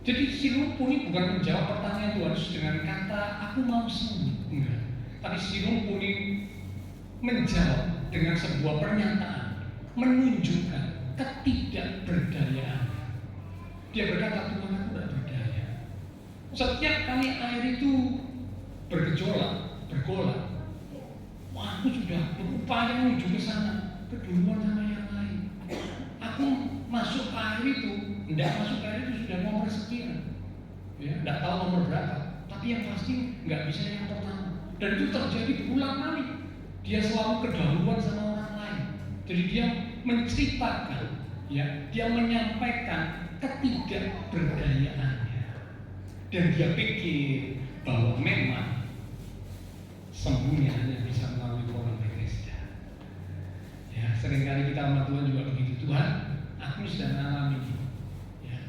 Jadi si lumpuh ini bukan menjawab pertanyaan Tuhan Yesus dengan kata aku mau sembuh, enggak. Tapi si lumpuh ini menjawab dengan sebuah pernyataan, menunjukkan ketidakberdayaan. Dia berkata, Tuhan aku tidak berdaya. Setiap kali air itu bergolak, aku sudah berupaya menuju ke sana, keduluan sama yang lain. Aku masuk ke air itu, tidak masuk ke air itu sudah nomor sekian, ya, tidak tahu nomor berapa. Tapi yang pasti nggak bisa yang pertama. Dan itu terjadi berulang kali. Dia selalu kedahuluan sama orang lain. Jadi dia menceritakan, ya, dia menyampaikan ketidakberdayaannya. Dan dia pikir bahwa memang sembuhnya hanya bisa melalui kolam Bethesda. Ya, seringkali kita sama Tuhan juga begitu. Tuhan, aku sudah mengalami ini. Ya.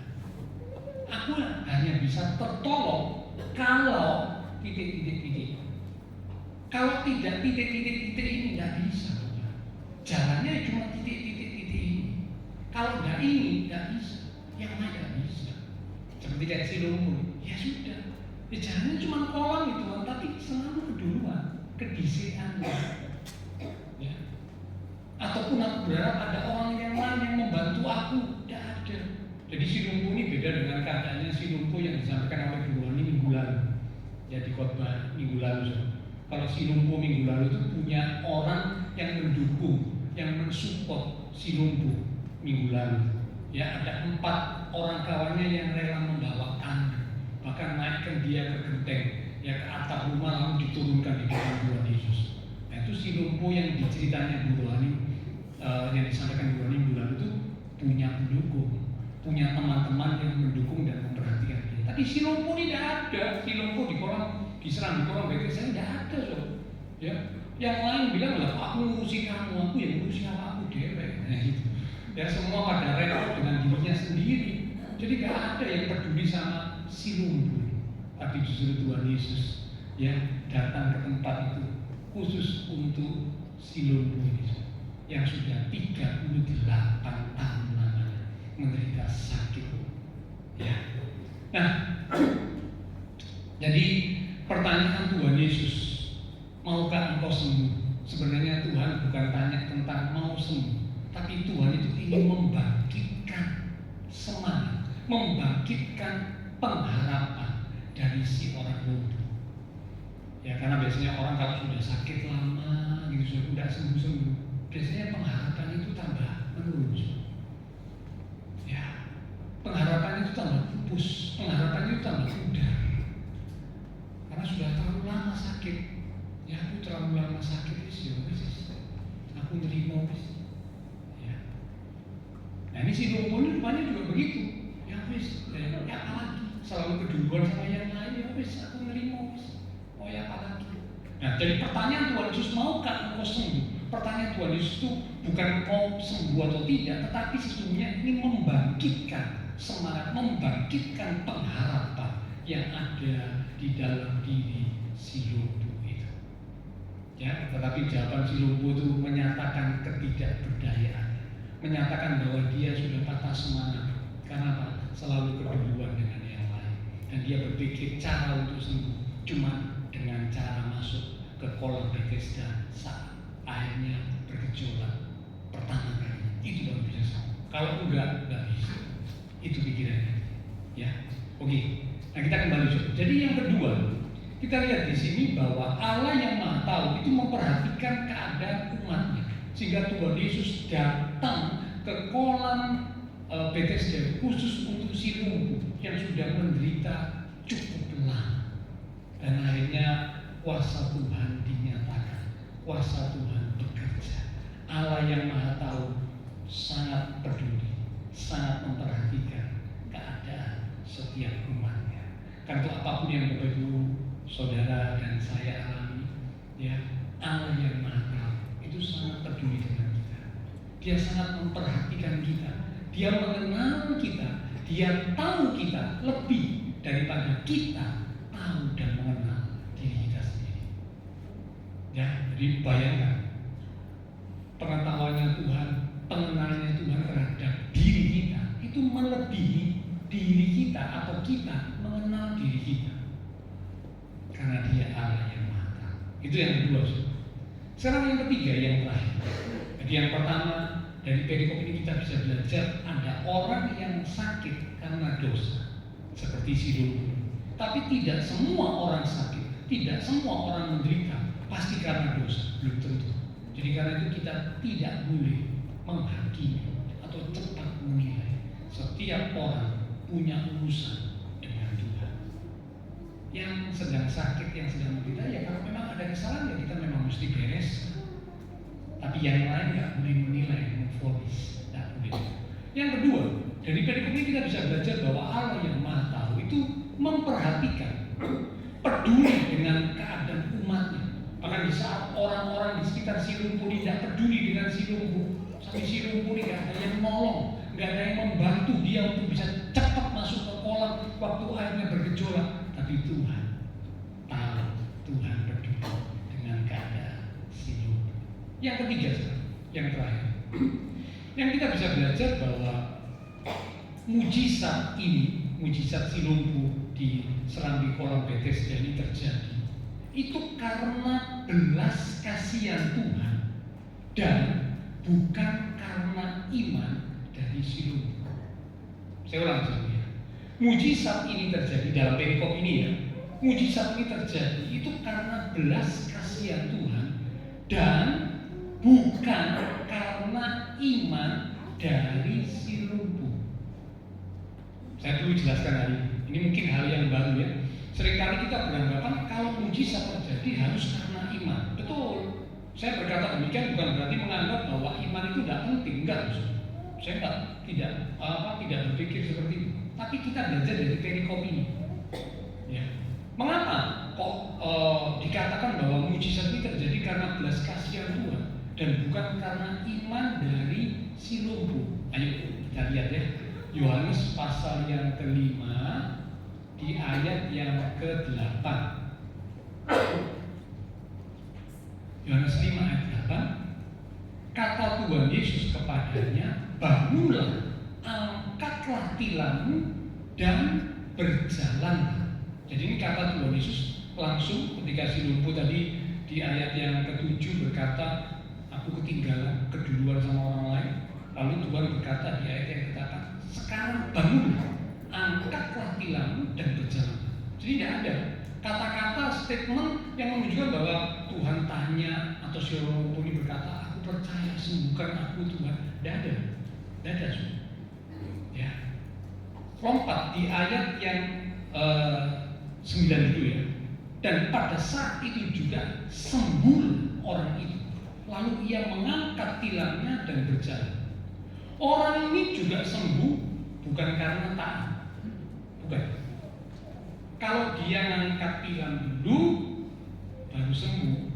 Aku hanya bisa tertolong kalau titik-titik. Kalau tidak titik-titik ini tidak bisa. Jalannya cuma titik-titik ini. Kalau tidak ini tidak bisa. Yang lain tidak bisa. Seperti kayak si lumpuh. Ya sudah. Ya jalannya cuma kolam itu, tapi selalu keduluan, kedisian. Ya. Ataupun aku berharap ada orang yang lain yang membantu aku. Tidak ada. Jadi si lumpuh ini beda dengan keadaannya si lumpuh yang disampaikan oleh Bu Ani minggu lalu. Ya di khotbah minggu lalu. Kalau si lumpuh minggu lalu itu punya orang yang mendukung, yang mensupport si lumpuh minggu lalu. Ya ada 4 orang kawannya yang rela membawa tangga, bahkan naikkan dia ke genteng, ya ke atap rumah lalu diturunkan di depan Tuhan Yesus. Nah itu si lumpuh yang diceritanya Bu Rohani, yang disampaikan Bu Rohani minggu lalu itu punya pendukung, punya teman-teman yang mendukung dan memperhatikan dia. Tapi si lumpuh ini tidak ada. Si lumpuh diserang di kolam Bethesda tidak ada, so. Ya, yang lain bilang lah, aku ngurusi kamu, aku yang ngurusi aku dewek. Nah, gitu. Ya semua pada repot dengan dirinya sendiri. Jadi gak ada yang peduli sama si lumpuh. Tapi justru Tuhan Yesus ya datang ke tempat itu khusus untuk si lumpuh ini yang sudah 38 tahun lamanya menderita sakit. Ya. Nah, jadi pertanyaan Tuhan Yesus, maukah engkau sembuh? Sebenarnya Tuhan bukan tanya tentang mau sembuh, tapi Tuhan itu ingin membangkitkan semangat, membangkitkan pengharapan dari si orang lumpuh. Ya karena biasanya orang kalau sudah sakit lama, gitu sudah sembuh-sembuh, biasanya pengharapan itu tambah menurun. Ya, pengharapan itu tambah pupus, pengharapan itu tambah pudar. Karena sudah terlalu lama sakit. Ya aku terlalu lama sakit aku nerima. Ya. Nah ini si lumpuh ini rupanya juga begitu. Ya wis, selalu keduluan sama yang lain, ya wis aku ngelimo wis. Oh ya apa lagi? Nah, jadi pertanyaan Tuhan Yesus, maukah engkau sembuh? Pertanyaan Tuhan Yesus itu bukan mau sembuh atau tidak, tetapi sesungguhnya ini membangkitkan semangat, membangkitkan pengharapan yang ada di dalam diri si lumpuh itu. Ya, tetapi jawaban si lumpuh itu menyatakan ketidakberdayaan, menyatakan bahwa dia sudah patah semangat. Karena apa? Selalu keduluan dengan yang lain, dan dia berpikir cara untuk sembuh cuma dengan cara masuk ke kolam Bethesda saat airnya bergejolak pertama kali. Itu baru bisa sembuh. Kalau enggak bisa. Itu pikirannya. Ya, oke. Nah, kita kembali. Jadi yang kedua, kita lihat di sini bahwa Allah yang Maha Tahu itu memperhatikan keadaan umatnya, sehingga Tuhan Yesus datang ke kolam Bethesda khusus untuk si lumpuh yang sudah menderita cukup lama. Dan akhirnya kuasa Tuhan dinyatakan, kuasa Tuhan bekerja. Allah yang Maha Tahu sangat peduli, sangat memperhatikan keadaan setiap umatnya. Karena apapun yang Bapak Ibu, Saudara dan saya alami, ya, Allah yang Maha Tahu itu sangat peduli dengan kita. Dia sangat memperhatikan kita. Dia mengenal kita. Dia tahu kita lebih daripada kita tahu dan mengenal diri kita sendiri. Ya, jadi bayangkan pengetahuannya Tuhan, pengenalannya Tuhan terhadap diri kita itu melebihi diri kita atau kita mengenal diri kita. Karena Dia Allah yang Maha Tahu. Itu yang kedua. Sekarang yang ketiga, yang terakhir. Jadi yang pertama, dari perikop ini kita bisa belajar ada orang yang sakit karena dosa, seperti si lumpuh. Tapi tidak semua orang sakit, tidak semua orang menderita pasti karena dosa, belum tentu. Jadi karena itu kita tidak boleh menghakimi atau cepat menilai. Setiap orang punya urusan dengan Tuhan. Yang sedang sakit, yang sedang menderita, ya kalau memang ada kesalahan ya kita memang mesti beres. Tapi yang lain nggak boleh menilai, memvonis, nggak boleh. Yang kedua, dari perikop ini kita bisa belajar bahwa Allah yang Maha Tahu itu memperhatikan, peduli dengan keadaan umatnya. Bahkan di saat orang-orang di sekitar si lumpuh tidak peduli dengan si lumpuh, sampai si lumpuh ini nggak ada yang menolong, nggak ada yang membantu dia untuk bisa cepat masuk ke kolam waktu airnya bergejolak. Tapi Tuhan tahu, Tuhan peduli dengan keadaan si lumpuh. Yang ketiga, yang terakhir, yang kita bisa belajar bahwa mujizat ini, mujizat si lumpuh di serambi kolam Bethesda ini terjadi itu karena belas kasihan Tuhan dan bukan karena iman dari si lumpuh. Saya ulang lagi ya. Mujizat ini terjadi dalam perikop ini ya. Mujizat ini terjadi itu karena belas kasihan Tuhan dan bukan karena iman dari si lumpuh. Saya perlu jelaskan hari ini. Ini mungkin hal yang baru ya. Seringkali kita beranggapan kalau mujizat terjadi harus karena iman. Betul. Saya berkata demikian bukan berarti menganggap bahwa iman itu tidak penting, enggak. Saya tidak berpikir seperti itu. Tapi kita belajar dari perikop ini. Ya. Mengapa kok dikatakan bahwa mujizat ini terjadi karena belas kasihan Tuhan dan bukan karena iman dari si lumpuh? Ayo kita lihat ya. Yohanes pasal yang kelima di ayat yang ke-8. Yohanes 5 ayat 8. Kata Tuhan Yesus kepadanya, bangunlah, angkatlah tilammu dan berjalanlah. Jadi ini kata Tuhan Yesus langsung ketika si lumpuh tadi di ayat yang ke-7 berkata, aku ketinggalan, keduluan sama orang lain. Lalu Tuhan berkata di ayat yang ke-8, sekarang bangunlah, angkatlah tilammu dan berjalan. Jadi tidak ada kata-kata statement yang menunjukkan bahwa Tuhan tanya atau si lumpuh ini berkata, aku percaya, sembuhkan aku Tuhan. Tidak ada. Ya. Lompat di ayat yang 9 itu ya. Dan pada saat itu juga sembuh orang itu. Lalu ia mengangkat tilamnya dan berjalan. Orang ini juga sembuh bukan karena taat, bukan, Kalau dia ngangkat tilam dulu baru sembuh,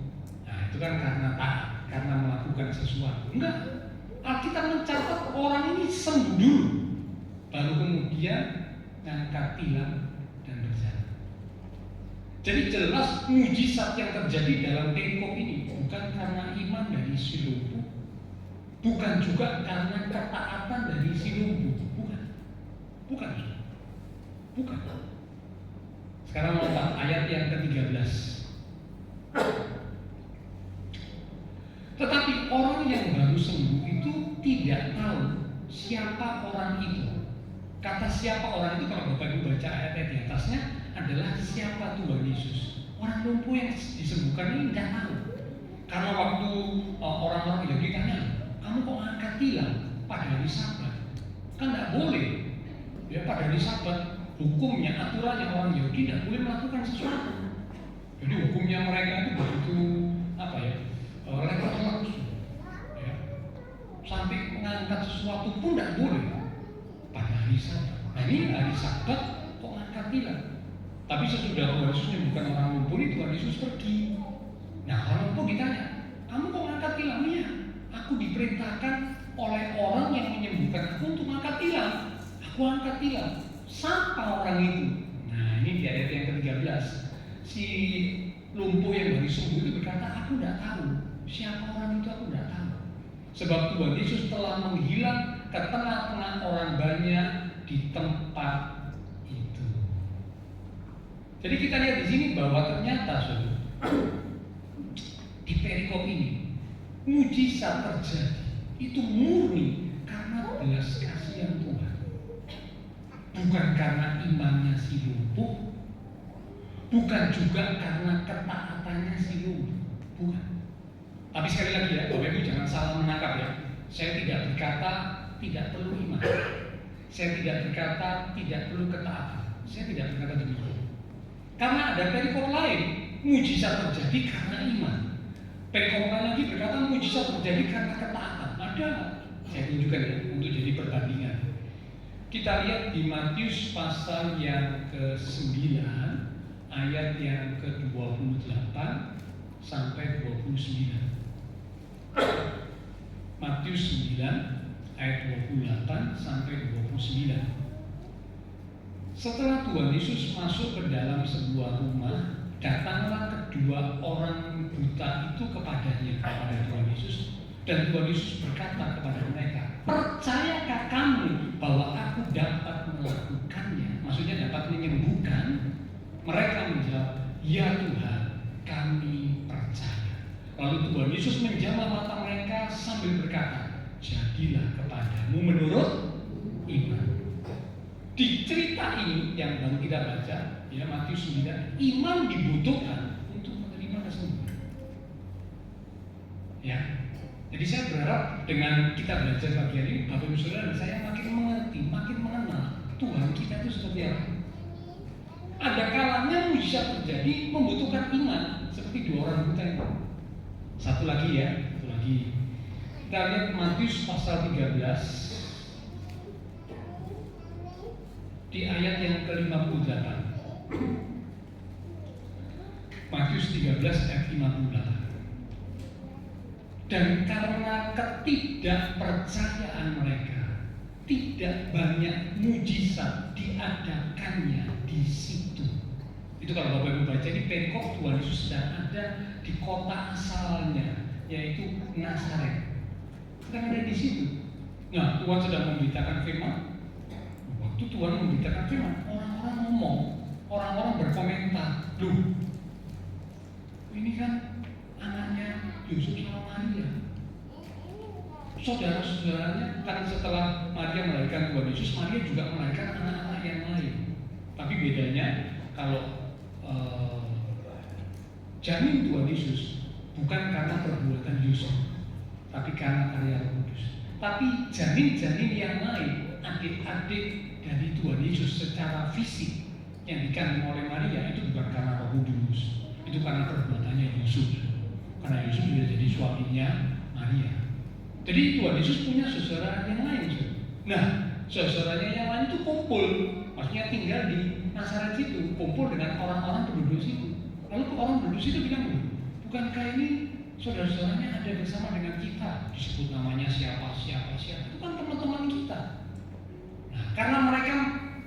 nah itu kan karena taat, karena melakukan sesuatu. Enggak, Alkitab mencatat orang ini sembuh dulu, baru kemudian ngangkat tilam dan berjalan. Jadi jelas mujizat yang terjadi dalam perikop ini bukan karena iman dari si lumpuh, bukan juga karena ketaatan dari si lumpuh, bukan. Sekarang lompat ayat yang ke-13. Tetapi orang yang baru sembuh itu tidak tahu siapa orang itu. Kata siapa orang itu, kalau Bapak Ibu baca ayat di atasnya, adalah siapa Tuhan Yesus. Orang lumpuh yang disembuhkan ini tidak tahu. Karena waktu orang-orang Yahudi tanya, kamu kok angkat tilam pada hari Sabat? Kan tidak boleh. Ya, pada hari Sabat hukumnya, aturannya orang Yahudi tidak boleh melakukan sesuatu. Jadi hukumnya mereka itu begitu lebar langsung, ya. Sampai mengangkat sesuatu pun tidak boleh pada hari Sabat. Nah ini hari Sabat kok angkat tilam? Tapi sesudah Tuhan Yesus menyembuhkan orang lumpuh ini, Tuhan Yesus pergi. Nah orang lumpuh ditanya, kamu kok angkat tilam? Iya, aku diperintahkan oleh orang yang menyembuhkan aku untuk angkat tilam. Aku angkat tilam. Siapa orang itu? Nah ini di ayat yang ke-13. Si lumpuh yang baru sembuh itu berkata, aku tidak tahu siapa orang itu, aku tidak tahu. Sebab Tuhan Yesus telah menghilang ke tengah-tengah orang banyak di tempat itu. Jadi kita lihat di sini bahwa ternyata di perikop ini mujizat terjadi itu murni karena belas kasihan Tuhan. Bukan karena imannya si lumpuh, bukan juga karena ketaatannya si lumpuh, bukan. Tapi sekali lagi ya, Bapak Ibu jangan salah menangkap ya. Saya tidak berkata tidak perlu iman. Saya tidak berkata tidak perlu ketaatan. Saya tidak berkata demikian. Karena ada perikop lain, mujizat terjadi karena iman. Perikop lain lagi berkata mujizat terjadi karena ketaatan. Ada, saya tunjukkan ya untuk jadi perbandingan. Kita lihat di Matius pasal yang ke-9 ayat yang ke-28 sampai 29. Matius 9 ayat 28 sampai 29. Setelah Tuhan Yesus masuk ke dalam sebuah rumah, datanglah kedua orang buta itu kepada Tuhan Yesus, dan Tuhan Yesus berkata kepada mereka, percayakah kamu bahwa aku dapat melakukannya? Maksudnya dapat menyembuhkan. Mereka menjawab, ya Tuhan, kami percaya. Lalu Tuhan Yesus menjamah mata mereka sambil berkata, jadilah kepadamu menurut iman. Di cerita ini yang baru kita baca, ya Matius 9, iman dibutuhkan untuk menerima kesembuhan. Ya, jadi saya berharap dengan kita belajar bagian ini, Bapak Ibu Saudara dan saya makin mengerti, makin mengenal Tuhan kita itu seperti apa. Ada kalanya mujizat terjadi membutuhkan iman, seperti dua orang buta itu. Satu lagi. Kita lihat Matius pasal 13 di ayat yang ke-58. Matius 13 ayat 58. Dan karena ketidakpercayaan mereka, tidak banyak mujizat diadakannya di situ. Itu kalau Bapak Ibu baca di perikop, Tuhan Yesus sedang ada di kota asalnya, yaitu Nazaret. Sedang ada di situ. Nah, Tuhan sedang memberitakan firman. Waktu Tuhan memberitakan firman, orang-orang ngomong, orang-orang berkomentar, loh, ini kan anaknya Yusuf sama Maria. Saudara-saudaranya kan setelah Maria melahirkan Tuhan Yesus, Maria juga melahirkan anak-anak yang lain. Tapi bedanya kalau janin Tuhan Yesus bukan karena perbuatan Yusuf, tapi karena karya Roh Kudus. Tapi janin-janin yang lain, adik-adik dari Tuhan Yesus secara fisik yang dikandung oleh Maria itu bukan karena Roh Kudus, itu karena perbuatannya Yusuf. Karena Yusuf sudah jadi suaminya Maria. Jadi Tuhan Yesus punya saudara yang lain. Nah, saudaranya yang lain itu kumpul, maksudnya tinggal di Nazaret situ kumpul dengan orang-orang penduduk situ. Lalu orang penduduk situ bilang, bukankah ini saudara-saudaranya ada bersama dengan kita? Disebut namanya siapa. Itu kan teman-teman kita. Nah, karena mereka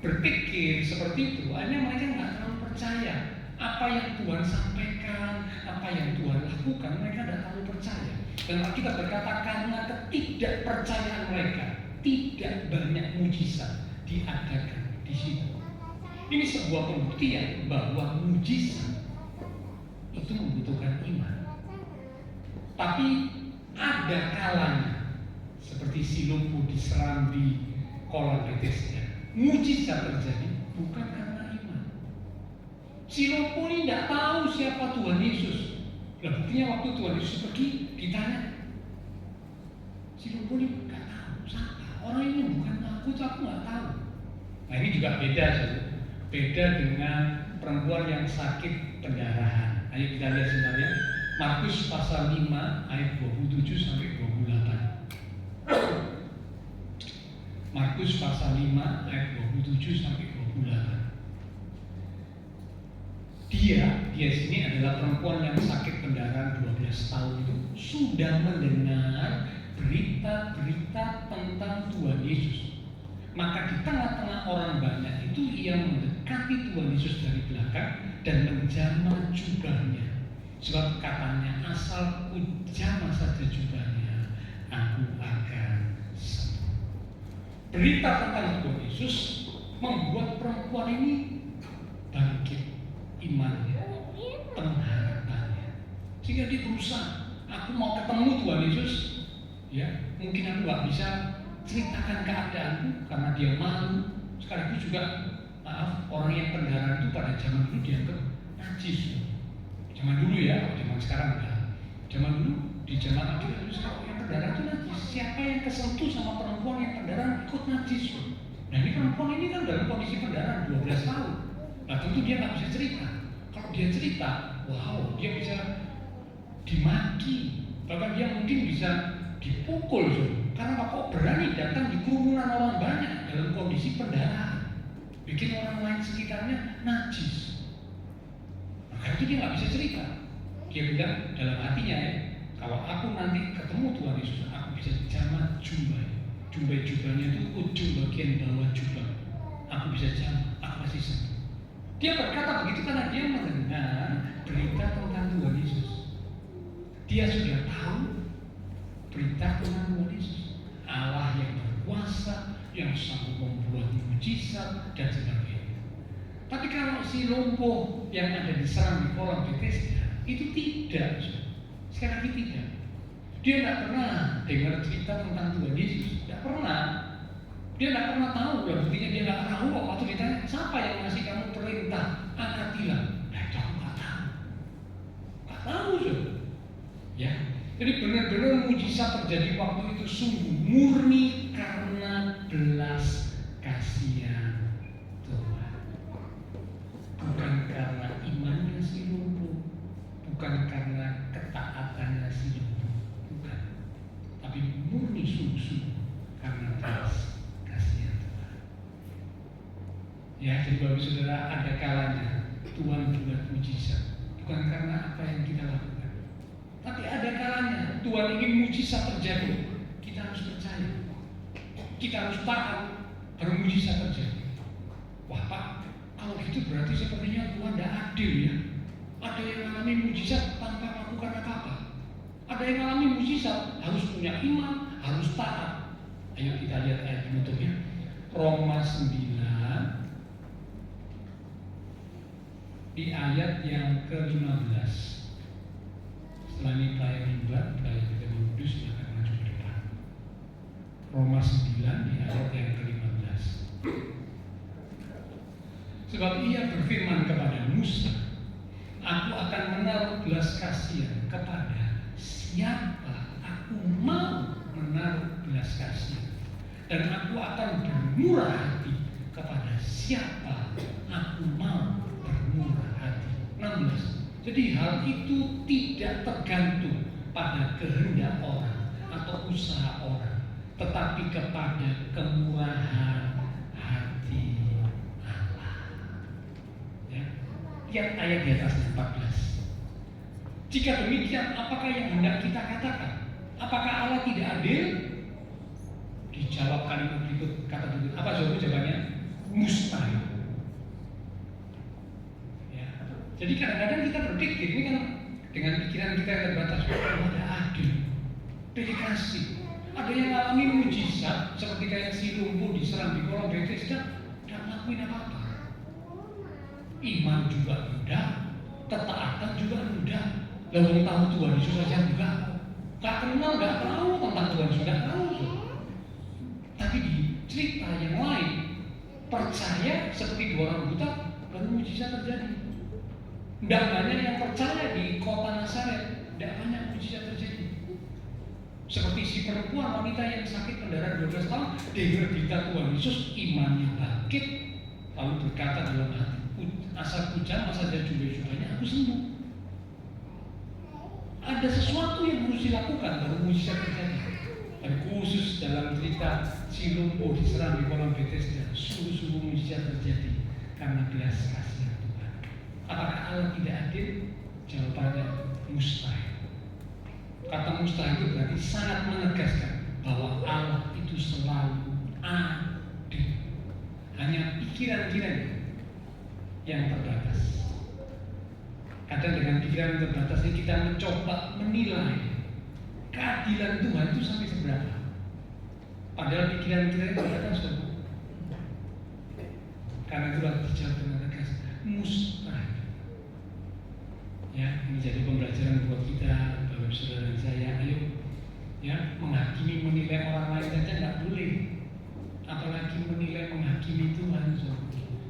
berpikir seperti itu, akhirnya mereka nggak terlalu percaya apa yang Tuhan sampaikan, apa yang Tuhan lakukan, mereka tidak terlalu percaya. Dan kita berkata karena ketidakpercayaan mereka, tidak banyak mujizat diadakan di situ. Ini sebuah pembuktian bahwa mujizat itu membutuhkan iman. Tapi ada kalanya, seperti si lumpuh diseram di kolam Bethesda, mujizat terjadi bukan karena iman. Si lumpuh ini tidak tahu siapa Tuhan Yesus. Nah, buktinya waktu Tuhan Yesus pergi, ditanya, si lumpuh ini nggak tahu siapa orang ini, bukan aku nggak tahu. Nah, ini juga beda, beda dengan perempuan yang sakit pendarahan. Ayo kita lihat sebenarnya Markus pasal 5 ayat 27 sampai 28. Markus pasal 5 ayat 27 sampai 28. Dia sini adalah perempuan yang sakit pendarahan 12 tahun itu sudah mendengar berita-berita tentang Tuhan Yesus. Maka di tengah-tengah orang banyak itu ia mendekati Tuhan Yesus dari belakang dan menjamah jubahnya. Sebab katanya, asal ku jamah saja jubahnya, aku akan sembuh. Berita tentang Tuhan Yesus membuat perempuan ini bangkit imannya, pengharapannya, sehingga dia berusaha, aku mau ketemu Tuhan Yesus. Ya, mungkin aku nggak bisa ceritakan keadaanku karena dia malu. Sekaligus juga, maaf, orang yang pendarahan itu pada zaman dulu dianggap najis. Zaman dulu ya, zaman sekarang enggak. Zaman dulu, di zaman akhir itu orang yang pendarahan itu najis. Siapa yang kesentuh sama perempuan yang pendarahan ikut najis. Nah, ini perempuan ini kan dalam kondisi pendarahan 12 tahun. Nah, tentu dia nggak bisa cerita. Kalau dia cerita, wow, dia bisa dimaki, bahkan dia mungkin bisa dipukul. Karena kok berani datang di kerumunan orang banyak dalam kondisi pendarahan, bikin orang lain sekitarnya najis. Maka itu dia nggak bisa cerita. Dia bilang dalam hatinya, ya, kalau aku nanti ketemu Tuhan Yesus, aku bisa jamah jubahnya itu ujung bagian bawah jubah. Aku bisa jamah, aku pasti sembuh. Dia berkata begitu karena dia mendengar berita tentang Tuhan Yesus. Dia sudah tahu berita tentang Tuhan Yesus, Allah yang berkuasa, yang sanggup membuat mujizat dan sebagainya. Tapi kalau si lumpuh yang ada diserang di kolam Bethesda itu tidak, sekali lagi tidak. Dia tidak pernah dengar cerita tentang Tuhan Yesus, tidak pernah. Dia tidak pernah tahu, ya buktinya dia tidak tahu. Waktu ditanya, siapa yang ngasih kamu perintah angkatilah? Aku nggak tahu, ya. Jadi benar-benar mujizat terjadi waktu itu sungguh murni karena belas kasihan Tuhan, bukan karena imannya si lumpuh, bukan karena ketaatannya si lumpuh, bukan, tapi murni sungguh karena belas kasihan Tuhan. Ya, jadi Bapak Saudara, ada kalanya Tuhan buat mujizat bukan karena apa yang kita lakukan, tapi ada kalanya Tuhan ingin mujizat terjadi. Kita harus percaya, kita harus taat, baru mujizat terjadi. Wah Pak, kalau gitu berarti sepertinya Tuhan tidak adil ya. Ada yang mengalami mujizat tanpa melakukan apa-apa. Ada yang mengalami mujizat harus punya iman, harus taat. Ayo kita lihat ayat penutupnya, Roma 9 di ayat yang ke-15. Setelah ini pelayan mimbar, pelayan kita duduk, silakan maju ke depan. Roma 9 di ayat yang ke-15. Sebab ia berfirman kepada Musa, aku akan menaruh belas kasihan kepada siapa aku mau menaruh belas kasihan, dan aku akan bermurah hati kepada siapa aku mau bermurah hati. 16. Jadi hal itu tidak tergantung pada kehendak orang atau usaha orang, tetapi kepada kemurahan hati Allah. Lihat ayat di atasnya 14. Jika demikian, apakah yang hendak kita katakan? Apakah Allah tidak adil? Dijawab kalimat berikut, kata berikut. Apa jawabannya? Mustahil. Ya. Jadi kadang-kadang kita berpikir ini kan dengan pikiran kita yang terbatas, ada adil, dedikasi. Ada yang alami mujizat seperti kayak si lumpuh diserang di kolam Bethesda, tidak ngelakuin apa-apa. Iman juga mudah, ketaatan juga mudah. Lalu tahu Tuhan Yesus saja enggak, nggak kenal, nggak tahu tentang Tuhan Yesus, nggak tahu. Tapi di cerita yang lain percaya seperti dua orang buta, lalu mujizat terjadi. Tidak banyak yang percaya di kota Nazaret, tidak banyak mujizat terjadi. Seperti si perempuan wanita yang sakit pendarahan 12 tahun, dengar berita Tuhan Yesus, imannya bangkit, lalu berkata dalam hati, asal hujan masa saja jubah-jubahnya, aku sembuh. Ada sesuatu yang harus dilakukan baru mujizat terjadi. Dan khusus dalam cerita si lumpuh diserang di kolam Bethesda, sungguh-sungguh mujizat terjadi karena belas kasihan Tuhan. Apakah Allah tidak adil? Jawabannya mustahil. Kata mustahil itu berarti sangat menegaskan bahwa Allah itu selalu adil. Hanya pikiran-pikiran yang terbatas. Kadang dengan pikiran yang terbatas ini kita mencoba menilai keadilan Tuhan itu sampai seberapa. Padahal pikiran kita itu terbatas. Karena itulah dijawab dengan tegas mustahil. Ya, ini jadi pembelajaran buat kita, Bapak Saudara dan saya. Ayo, ya, menghakimi, menilai orang lain saja nggak boleh. Apalagi menilai, menghakimi Tuhan.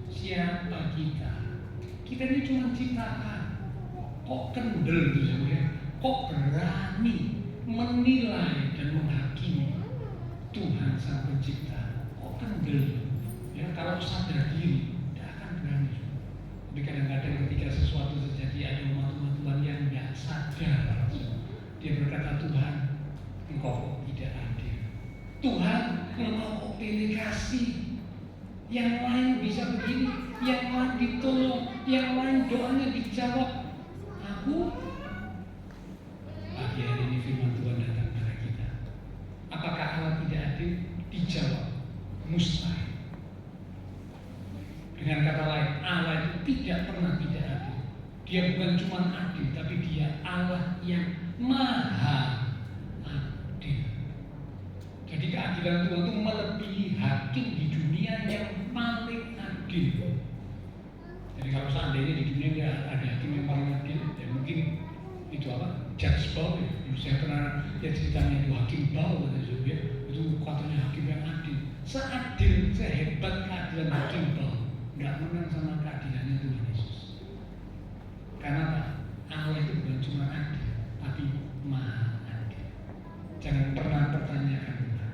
Siapa kita? Kita ini cuma ciptaan. Kok kendel itu ya? Kok berani menilai dan menghakimi Tuhan Sang Pencipta? Kok kendel? Ya, kalau sadar diri, tidak akan berani. Tapi kadang-kadang ketika sesuatu terjadi, ada umat-umat Tuhan yang tidak sadar. Dia berkata, Tuhan, Engkau tidak adil. Tuhan, Engkau kok pilih kasih. Yang lain bisa begini, yang lain ditolong, yang lain doanya dijawab. Aku, pagi hari ini firman Tuhan datang kepada kita. Apakah Allah tidak adil? Dijawab, mustahil. Dengan kata lain, Allah itu tidak pernah tidak adil. Dia bukan cuma adil, tapi dia Allah yang maha adil. Jadi keadilan Tuhan itu melebihi hakim di dunia yang paling adil. Jadi kalau seandainya di dunia dia ada hakim yang paling adil, ya mungkin itu apa? Judge Paul. Saya pernah lihat ceritanya itu hakim Paul, itu katanya hakim yang adil. Seadil, sehebat keadilan hakim Paul, nggak menang sama keadilannya Tuhan Yesus. Karena apa? Allah itu bukan cuma adil, tapi maha adil. Jangan pernah pertanyakan Tuhan.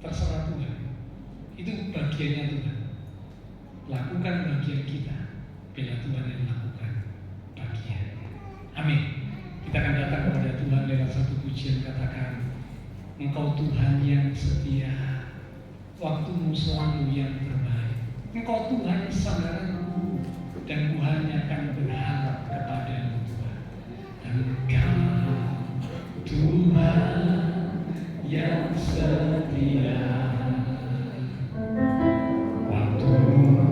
Terserah Tuhan. Itu bagiannya Tuhan. Lakukan bagian kita, bila Tuhan yang melakukan bagian. Amin. Kita akan datang kepada Tuhan lewat satu pujian, katakan, Engkau Tuhan yang setia, waktumu selalu yang terbaik. Engkau Tuhan sandaranku, dan ku hanya akan berharap kepada-Mu Tuhan. Engkau Tuhan yang setia, waktumu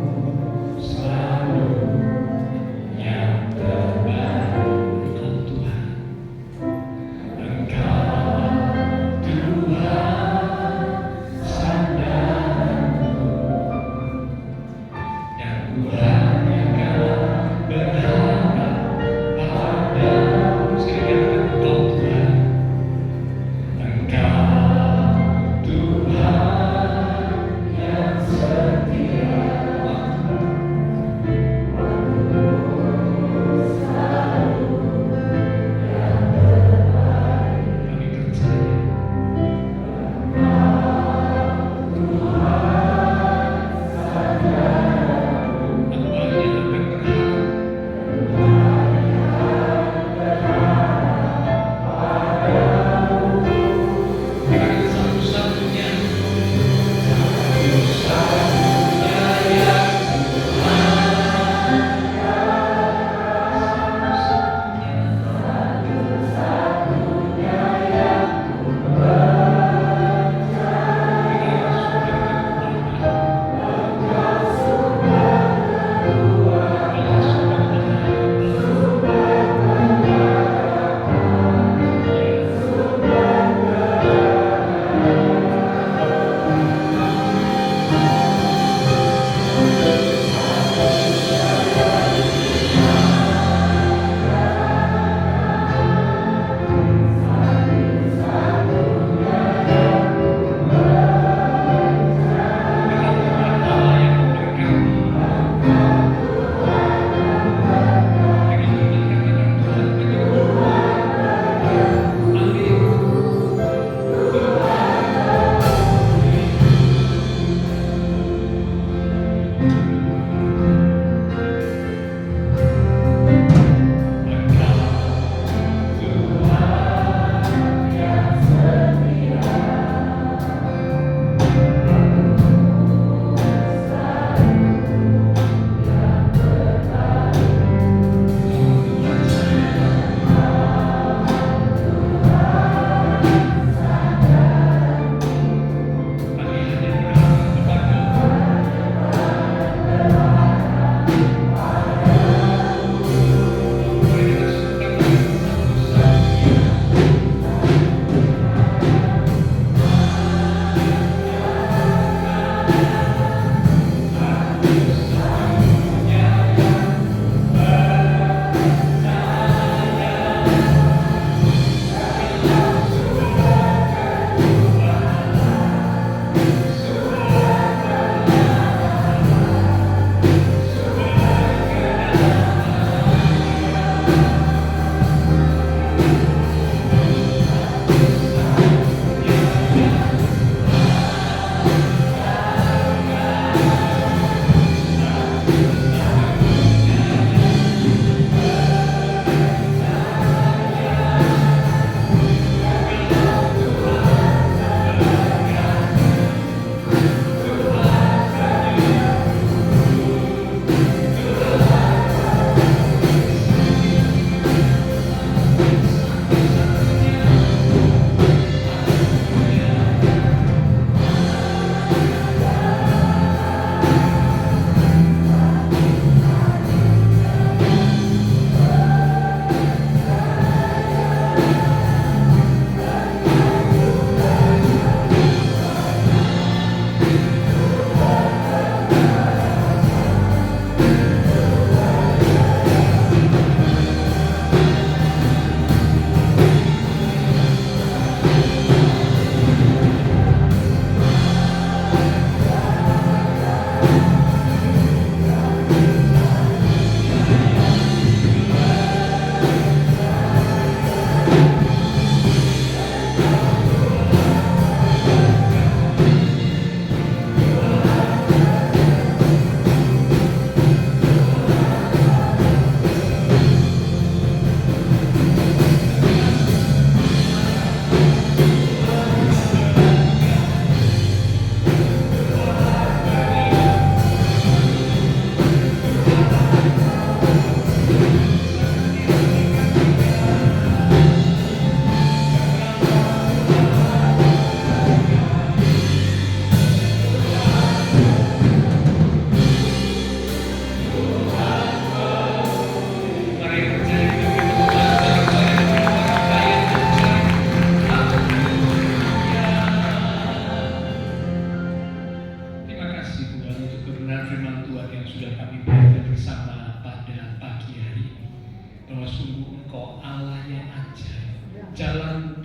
selalu yang terbaik. Engkau Tuhan, Engkau Tuhan sandaranku, dan ku hanya akan berharap pada-Mu. Sekali katakan, Engkau Tuhan,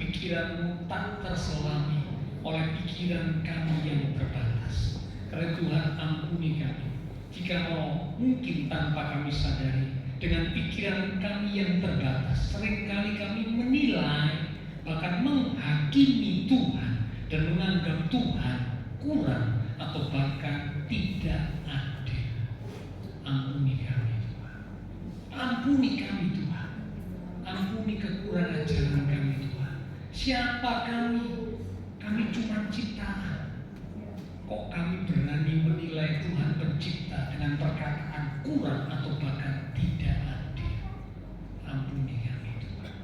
pikiranmu tak terselami oleh pikiran kami yang terbatas. Karena Tuhan, ampuni kami jikalau mungkin tanpa kami sadari, dengan pikiran kami yang terbatas, seringkali kami menilai, bahkan menghakimi Tuhan dan menganggap Tuhan kurang atau bahkan tidak adil. Ampuni kami Tuhan. Ampuni kami Tuhan. Ampuni kekurangan ajaran kami Tuhan. Siapa kami? Kami cuma ciptaan. Kok kami berani menilai Tuhan pencipta dengan perkataan kurang atau bahkan tidak adil? Ampuni kami Tuhan.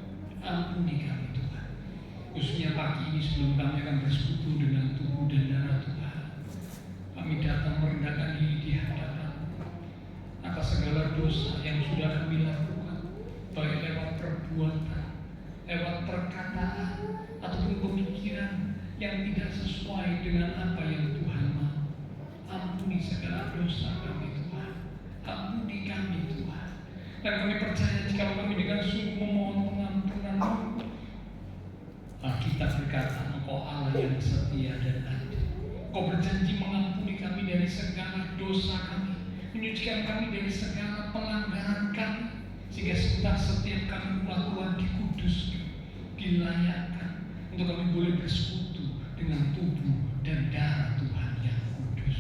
Ampuni kami Tuhan. Khususnya pagi ini sebelum kami akan bersekutu dengan tubuh dan darah Tuhan, kami datang merendahkan diri di hadapan atas segala dosa yang sudah kami lakukan, baik lewat perbuatan, lewat perkataan, ataupun pemikiran yang tidak sesuai dengan apa yang Tuhan mau. Ampuni segala dosa kami Tuhan. Ampuni kami Tuhan. Dan kami percaya jika kami dengan sungguh memohon pengampunan-Mu, Alkitab berkata, Engkau Allah yang setia dan adil. Engkau berjanji mengampuni kami dari segala dosa kami, menyucikan kami dari segala pelanggaran kami, sehingga setiap kami melakukan dikuduskan, dilayakkan, untuk kami boleh bersekutu dengan tubuh dan darah Tuhan yang kudus.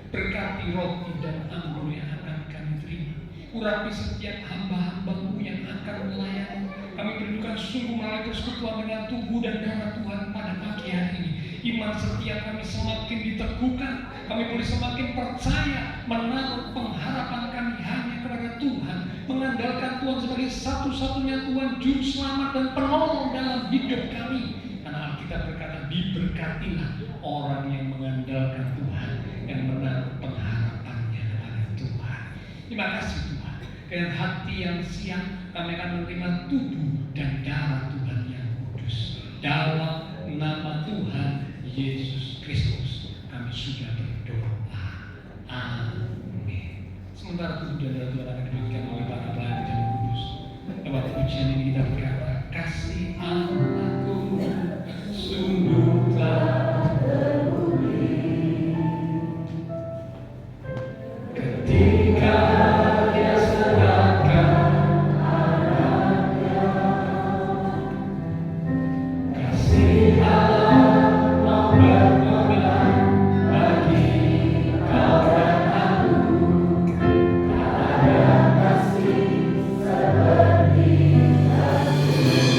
Berkati roti dan anggur yang akan kami terima. Urapi setiap hamba-hamba-Mu yang akan melayani. Kami berindukan sungguh melalui persekutuan dengan tubuh dan darah Tuhan pada pagi hari ini. Iman setiap kami semakin diteguhkan. Kami boleh semakin percaya, menaruh pengharapan kami hanya kepada Tuhan, mengandalkan Tuhan sebagai satu-satunya Tuhan, juru selamat dan penolong dalam hidup kami. Karena Alkitab berkata, diberkatilah orang yang mengandalkan Tuhan, yang menaruh pengharapannya kepada Tuhan. Terima kasih Tuhan. Dengan hati yang siap, kami akan menerima tubuh dan darah Tuhan yang kudus. Dalam nama Tuhan Yesus Kristus kami sudah berdoa. Amin. Sementara tubuh dan darah Tuhan akan diberikan oleh para pelayan dan kudus. Lewat pujian ini kita berkata, kasih Allahku sungguh telah terbukti ketika Dia serahkan anaknya. Kasih Allah mau berkorban bagi kau dan aku. Tak ada kasih seperti kasih.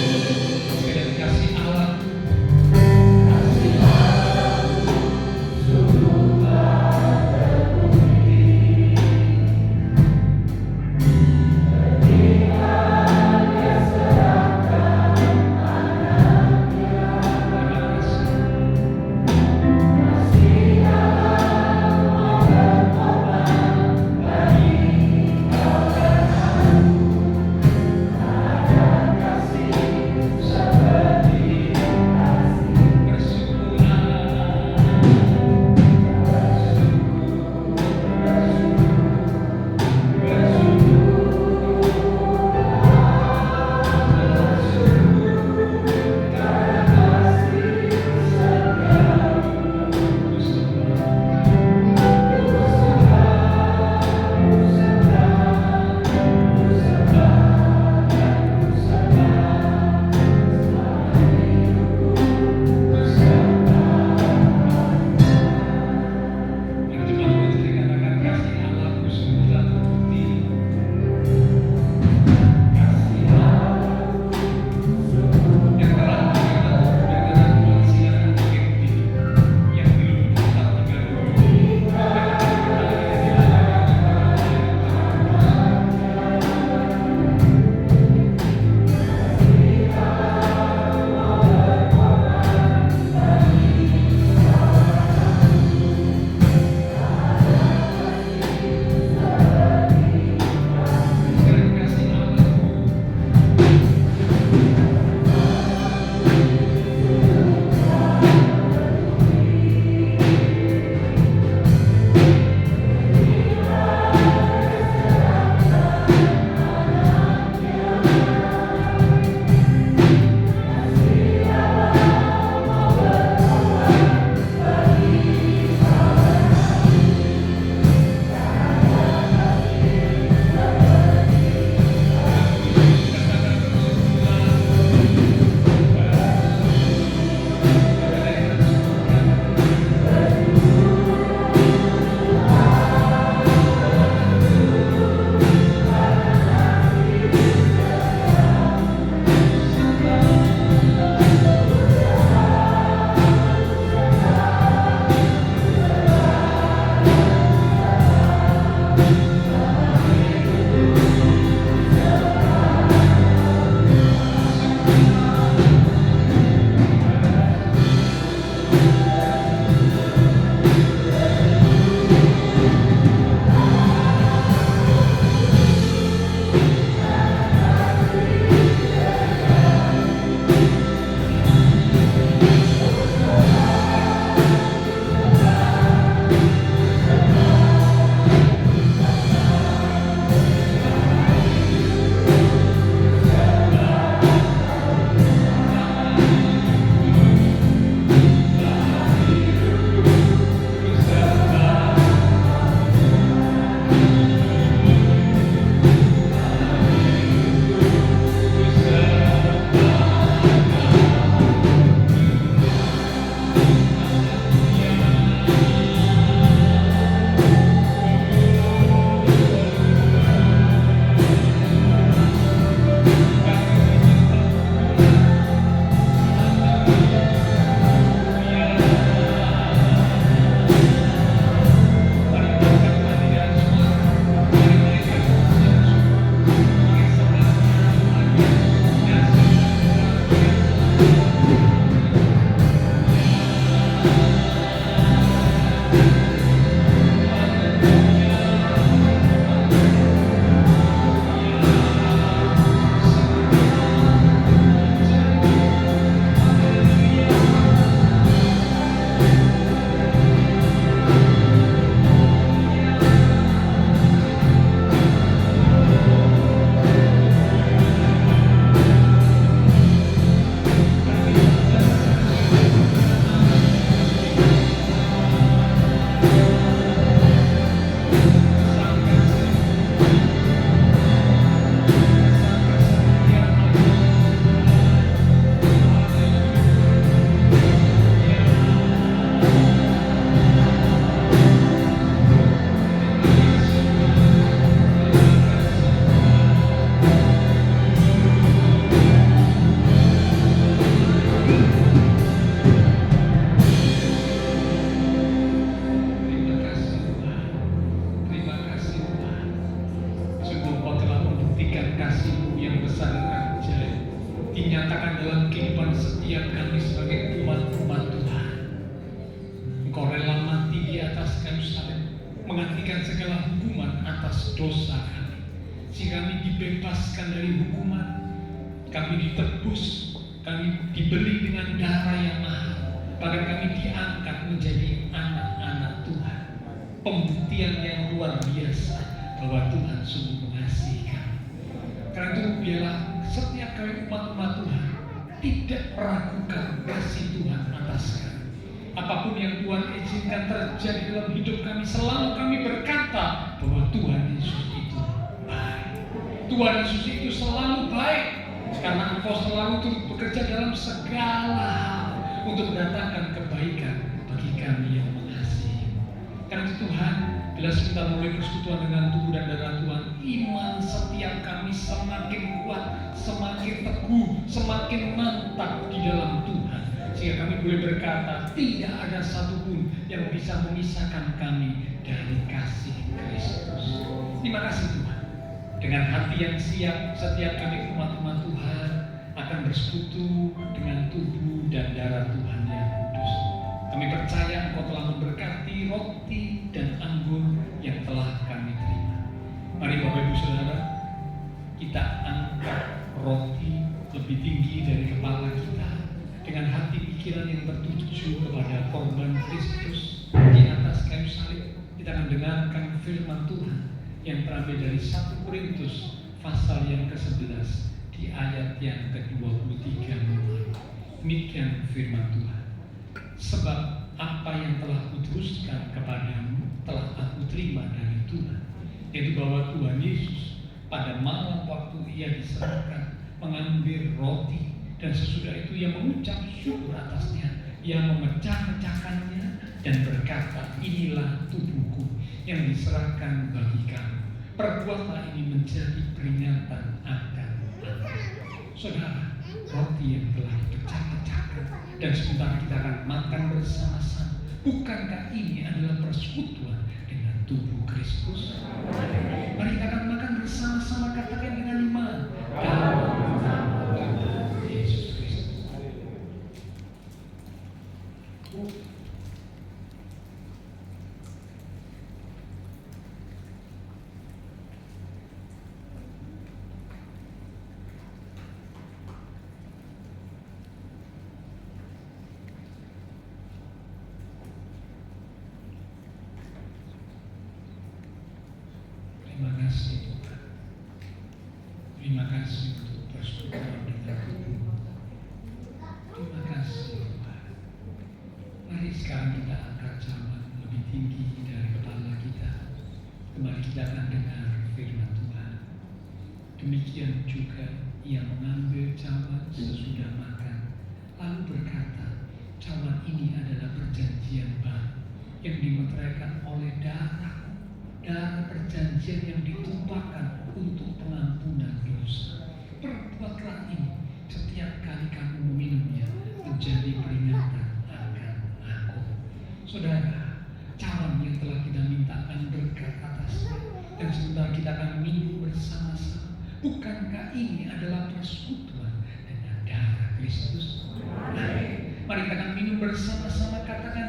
Apapun yang Tuhan izinkan terjadi dalam hidup kami, selalu kami berkata bahwa Tuhan Yesus itu baik. Tuhan Yesus itu selalu baik, karena Engkau selalu turut bekerja dalam segala hal untuk mendatangkan kebaikan bagi kami yang mengasihi. Karena itu Tuhan, bila kita mulai persekutuan dengan tubuh dan darah Tuhan, iman setiap kami semakin kuat, semakin teguh, semakin mantap di dalam Tuhan. Sehingga kami boleh berkata, tidak ada satupun yang bisa memisahkan kami dari kasih Kristus. Terima kasih Tuhan. Dengan hati yang siap, setiap kami umat-umat Tuhan akan bersekutu dengan tubuh dan darah Tuhan yang kudus. Kami percaya Engkau telah memberkati roti dan anggur yang telah kami terima. Mari Bapak Ibu Saudara, kita angkat roti lebih tinggi dari kepala kita, dengan hati pikiran yang tertuju kepada korban Kristus di atas kayu salib. Kita akan dengarkan firman Tuhan yang terambil dari 1 Korintus pasal yang ke-11 di ayat yang ke-23 mulai. Demikian firman Tuhan. Sebab apa yang telah kuteruskan kepadamu telah aku terima dari Tuhan, yaitu bahwa Tuhan Yesus pada malam waktu ia diserahkan mengambil roti, dan sesudah itu ia mengucap syukur atasnya, ia memecah-mecahkannya dan berkata, inilah tubuhku yang diserahkan bagi kamu. Perbuatlah ini menjadi peringatan akan aku. Saudara, roti yang telah dipecah-pecahkan dan sebentar kita akan makan bersama-sama. Bukankah ini adalah persekutuan dengan tubuh Kristus? Mari kita akan makan bersama-sama, katakan dengan iman. Dalam nama Tuhan Yesus Kristus. Terima kasih Tuhan. Terima kasih untuk persekutuan dengan Tuhan. Terima kasih Tuhan. Mari sekarang kita angkat cawan lebih tinggi dari kepala kita. Kembali kita akan dengar firman Tuhan. Demikian juga ia mengambil cawan sesudah makan, lalu berkata, cawan ini adalah perjanjian baru yang dimeteraikan oleh darah perjanjian yang ditumpahkan untuk pengampunan dosa. Perbuatlah ini setiap kali kamu meminumnya menjadi peringatan akan aku. Saudara, cawan yang telah kita mintakan berkat atasnya, dan sebentar kita akan minum bersama-sama. Bukankah ini adalah persekutuan dengan darah Kristus? Mari kita akan minum bersama-sama, katakan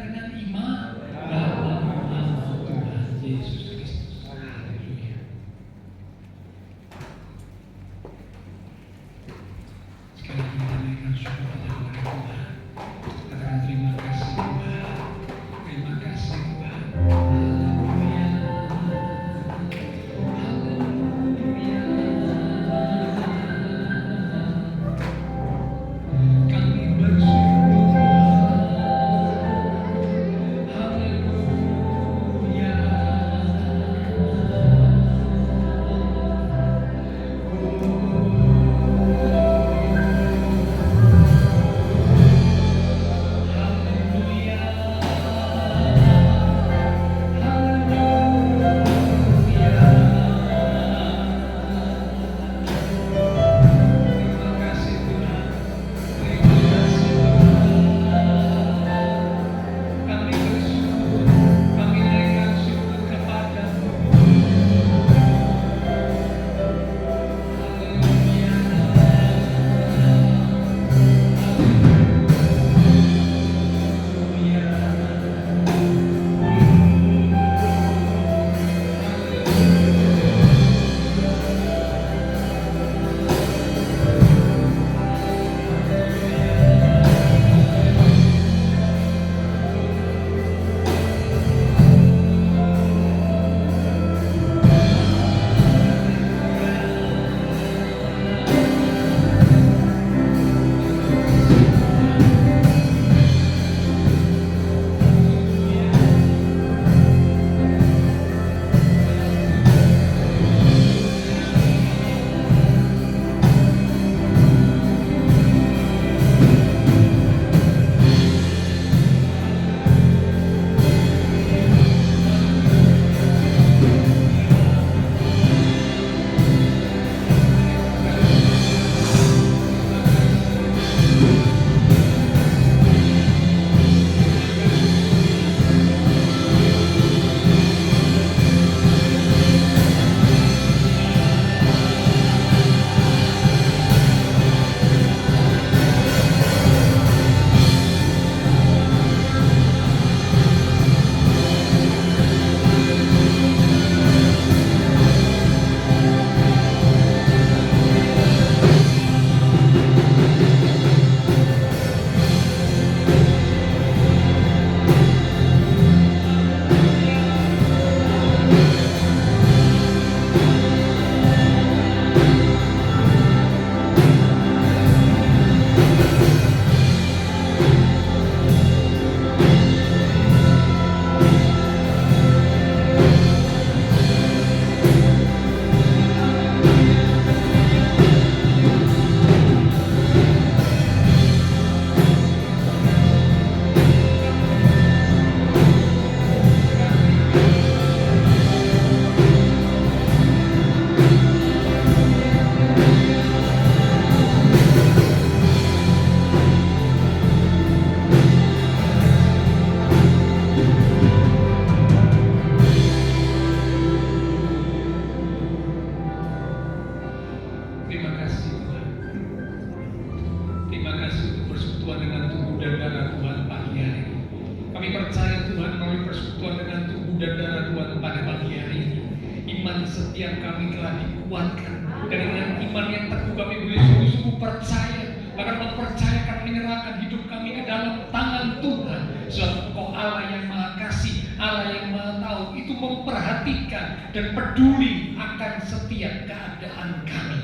dan darah Tuhan pada pagi hari ini. Iman setiap kami telah dikuatkan, dan dengan iman yang teguh kami boleh sungguh-sungguh percaya, bahkan mempercayakan, menyerahkan hidup kami ke dalam tangan Tuhan. Sebab Engkau Allah yang Maha Kasih, Allah yang Maha Tahu, itu memperhatikan dan peduli akan setiap keadaan kami.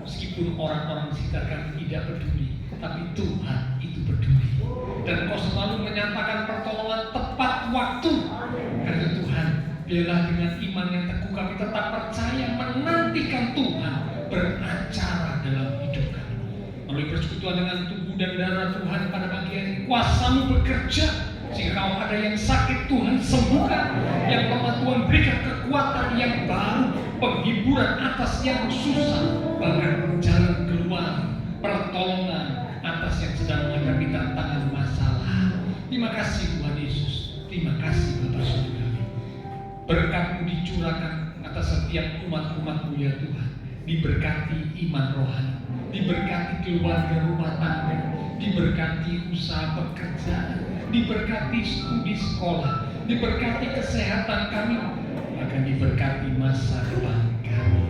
Meskipun orang-orang sekitar kami tidak peduli, tapi Tuhan itu peduli. Dan Engkau selalu menyatakan pertolongan tepat waktu. Karena Tuhan, biarlah dengan iman yang teguh kami tetap percaya menantikan Tuhan beracara dalam hidup kami. Melalui persekutuan dengan tubuh dan darah Tuhan pada pagi hari, kuasa-Mu bekerja. Jika kalau ada yang sakit, Tuhan sembuhkan. Yang lemah, Tuhan berikan kekuatan yang baru, penghiburan atas yang susah, bahkan jalan keluar, pertolongan atas yang sedang menghadapi tantangan masalah. Terima kasih Tuhan Yesus. Terima kasih Bapa Surgawi. Berkat-Mu dicurahkan atas setiap umat-umat-Mu ya Tuhan. Diberkati iman rohani, diberkati keluarga rumah tangga, diberkati usaha pekerjaan, diberkati studi sekolah, diberkati kesehatan kami, bahkan diberkati masa depan kami.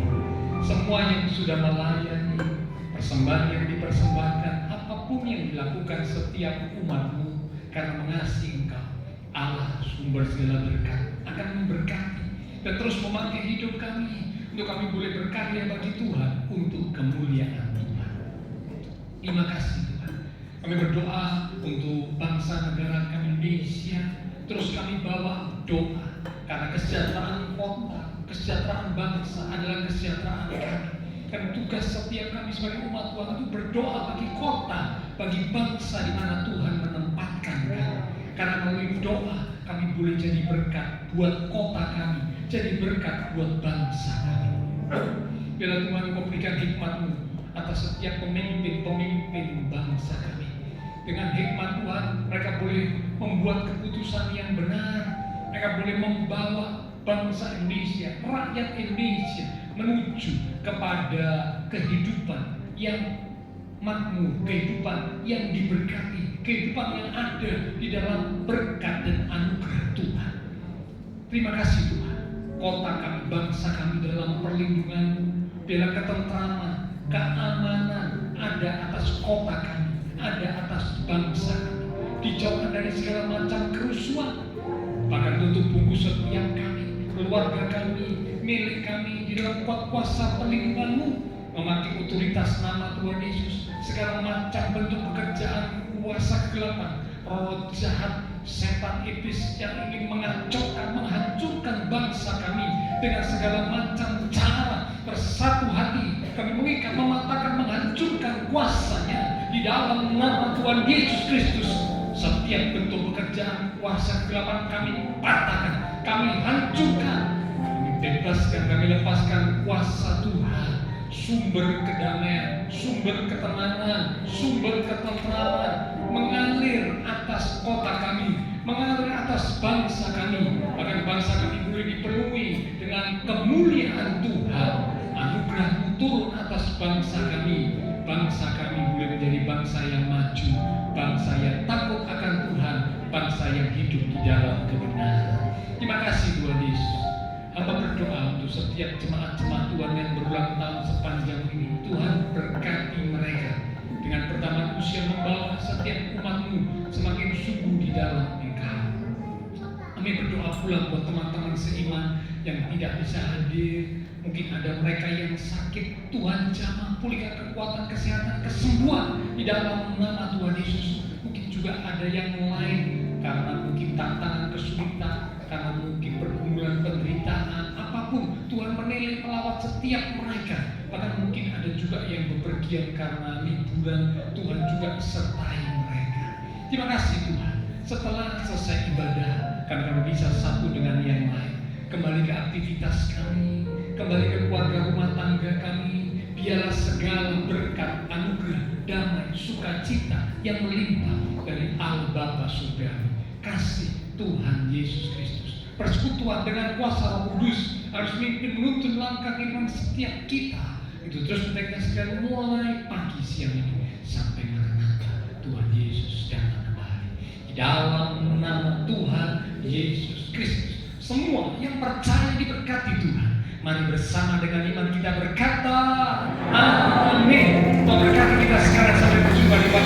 Semua yang sudah melayani, persembahan yang dipersembahkan, apapun yang dilakukan setiap umat-Mu, karena mengasihi Engkau, Allah sumber segala berkat, akan memberkati dan terus memakai hidup kami untuk kami boleh berkarya bagi Tuhan untuk kemuliaan Tuhan. Terima kasih Tuhan. Kami berdoa untuk bangsa negara kami Indonesia. Terus kami bawa doa karena kesejahteraan kota, kesejahteraan bangsa adalah kesejahteraan kami. Dan tugas setiap kami sebagai umat Tuhan itu berdoa bagi kota, bagi bangsa di mana Tuhan menempatkan kami. Karena melalui doa kami boleh jadi berkat buat kota kami, jadi berkat buat bangsa kami. Bila Tuhan Engkau berikan hikmat-Mu atas setiap pemimpin-pemimpin bangsa kami. Dengan hikmat Tuhan, mereka boleh membuat keputusan yang benar. Mereka boleh membawa bangsa Indonesia, rakyat Indonesia menuju kepada kehidupan yang makmur, kehidupan yang diberkati, kehidupan yang ada di dalam berkat dan anugerah Tuhan. Terima kasih Tuhan. Kota kami, bangsa kami dalam perlindungan-Mu, bela ketentraman, keamanan ada atas kota kami, ada atas bangsa kami. Dijauhkan dari segala macam kerusuhan, bahkan tutup bungkus setiap kami, keluarga kami, milik kami di dalam kuasa perlindungan-Mu, memakai otoritas nama Tuhan Yesus. Segala macam bentuk pekerjaan kuasa kegelapan, roh jahat, setan iblis yang ingin mengacaukan, menghancurkan bangsa kami dengan segala macam cara, bersatu hati kami mengikat, mematahkan, menghancurkan kuasanya di dalam nama Tuhan Yesus Kristus. Setiap bentuk pekerjaan kuasa kegelapan kami patahkan, kami hancurkan, kami bebaskan, kami lepaskan kuasa Tuhan, sumber kedamaian, sumber ketenangan, sumber ketentraman mengalir atas kota kami, mengalir atas bangsa kami. Bahkan bangsa kami boleh dipenuhi dengan kemuliaan Tuhan. Anugerah-Mu turun atas bangsa kami. Bangsa kami boleh menjadi bangsa yang maju, bangsa yang takut akan Tuhan, bangsa yang hidup di dalam kebenaran. Terima kasih Tuhan Yesus. Hamba berdoa untuk setiap jemaat-jemaat Tuhan yang berulang tahun sepanjang ini. Tuhan berkati mereka dengan pertambahan usia, membawa setiap umat-Mu semakin sungguh di dalam Engkau. Kami berdoa pula buat teman-teman seiman yang tidak bisa hadir. Mungkin ada mereka yang sakit, Tuhan jamah, pulihkan kekuatan, kesehatan, kesembuhan di dalam nama Tuhan Yesus. Mungkin juga ada yang lain karena mungkin tantangan, kesulitan, karena mungkin pergumulan, penderitaan, apapun Tuhan menilai melawat setiap mereka. Bahkan mungkin ada juga yang bepergian karena liburan, Tuhan juga sertai mereka. Terima kasih Tuhan. Setelah selesai ibadah, kami bisa satu dengan yang lain, kembali ke aktivitas kami, kembali ke keluarga rumah tangga kami. Biarlah segala berkat, anugerah, damai, sukacita yang melimpah dari Allah Bapa Surgawi, kasih Tuhan Yesus Kristus, persekutuan dengan kuasa Roh Kudus harus memimpin, menuntun langkah iman setiap kita. Itu terus mereka sekali mulai pagi siang ini sampai Maranatha Tuhan Yesus datang kembali. Di dalam nama Tuhan Yesus Kristus, Semua yang percaya diberkati Tuhan. Mari bersama dengan iman kita berkata, amin. Tuhan berkati kita sekarang sampai berjumpa di waktu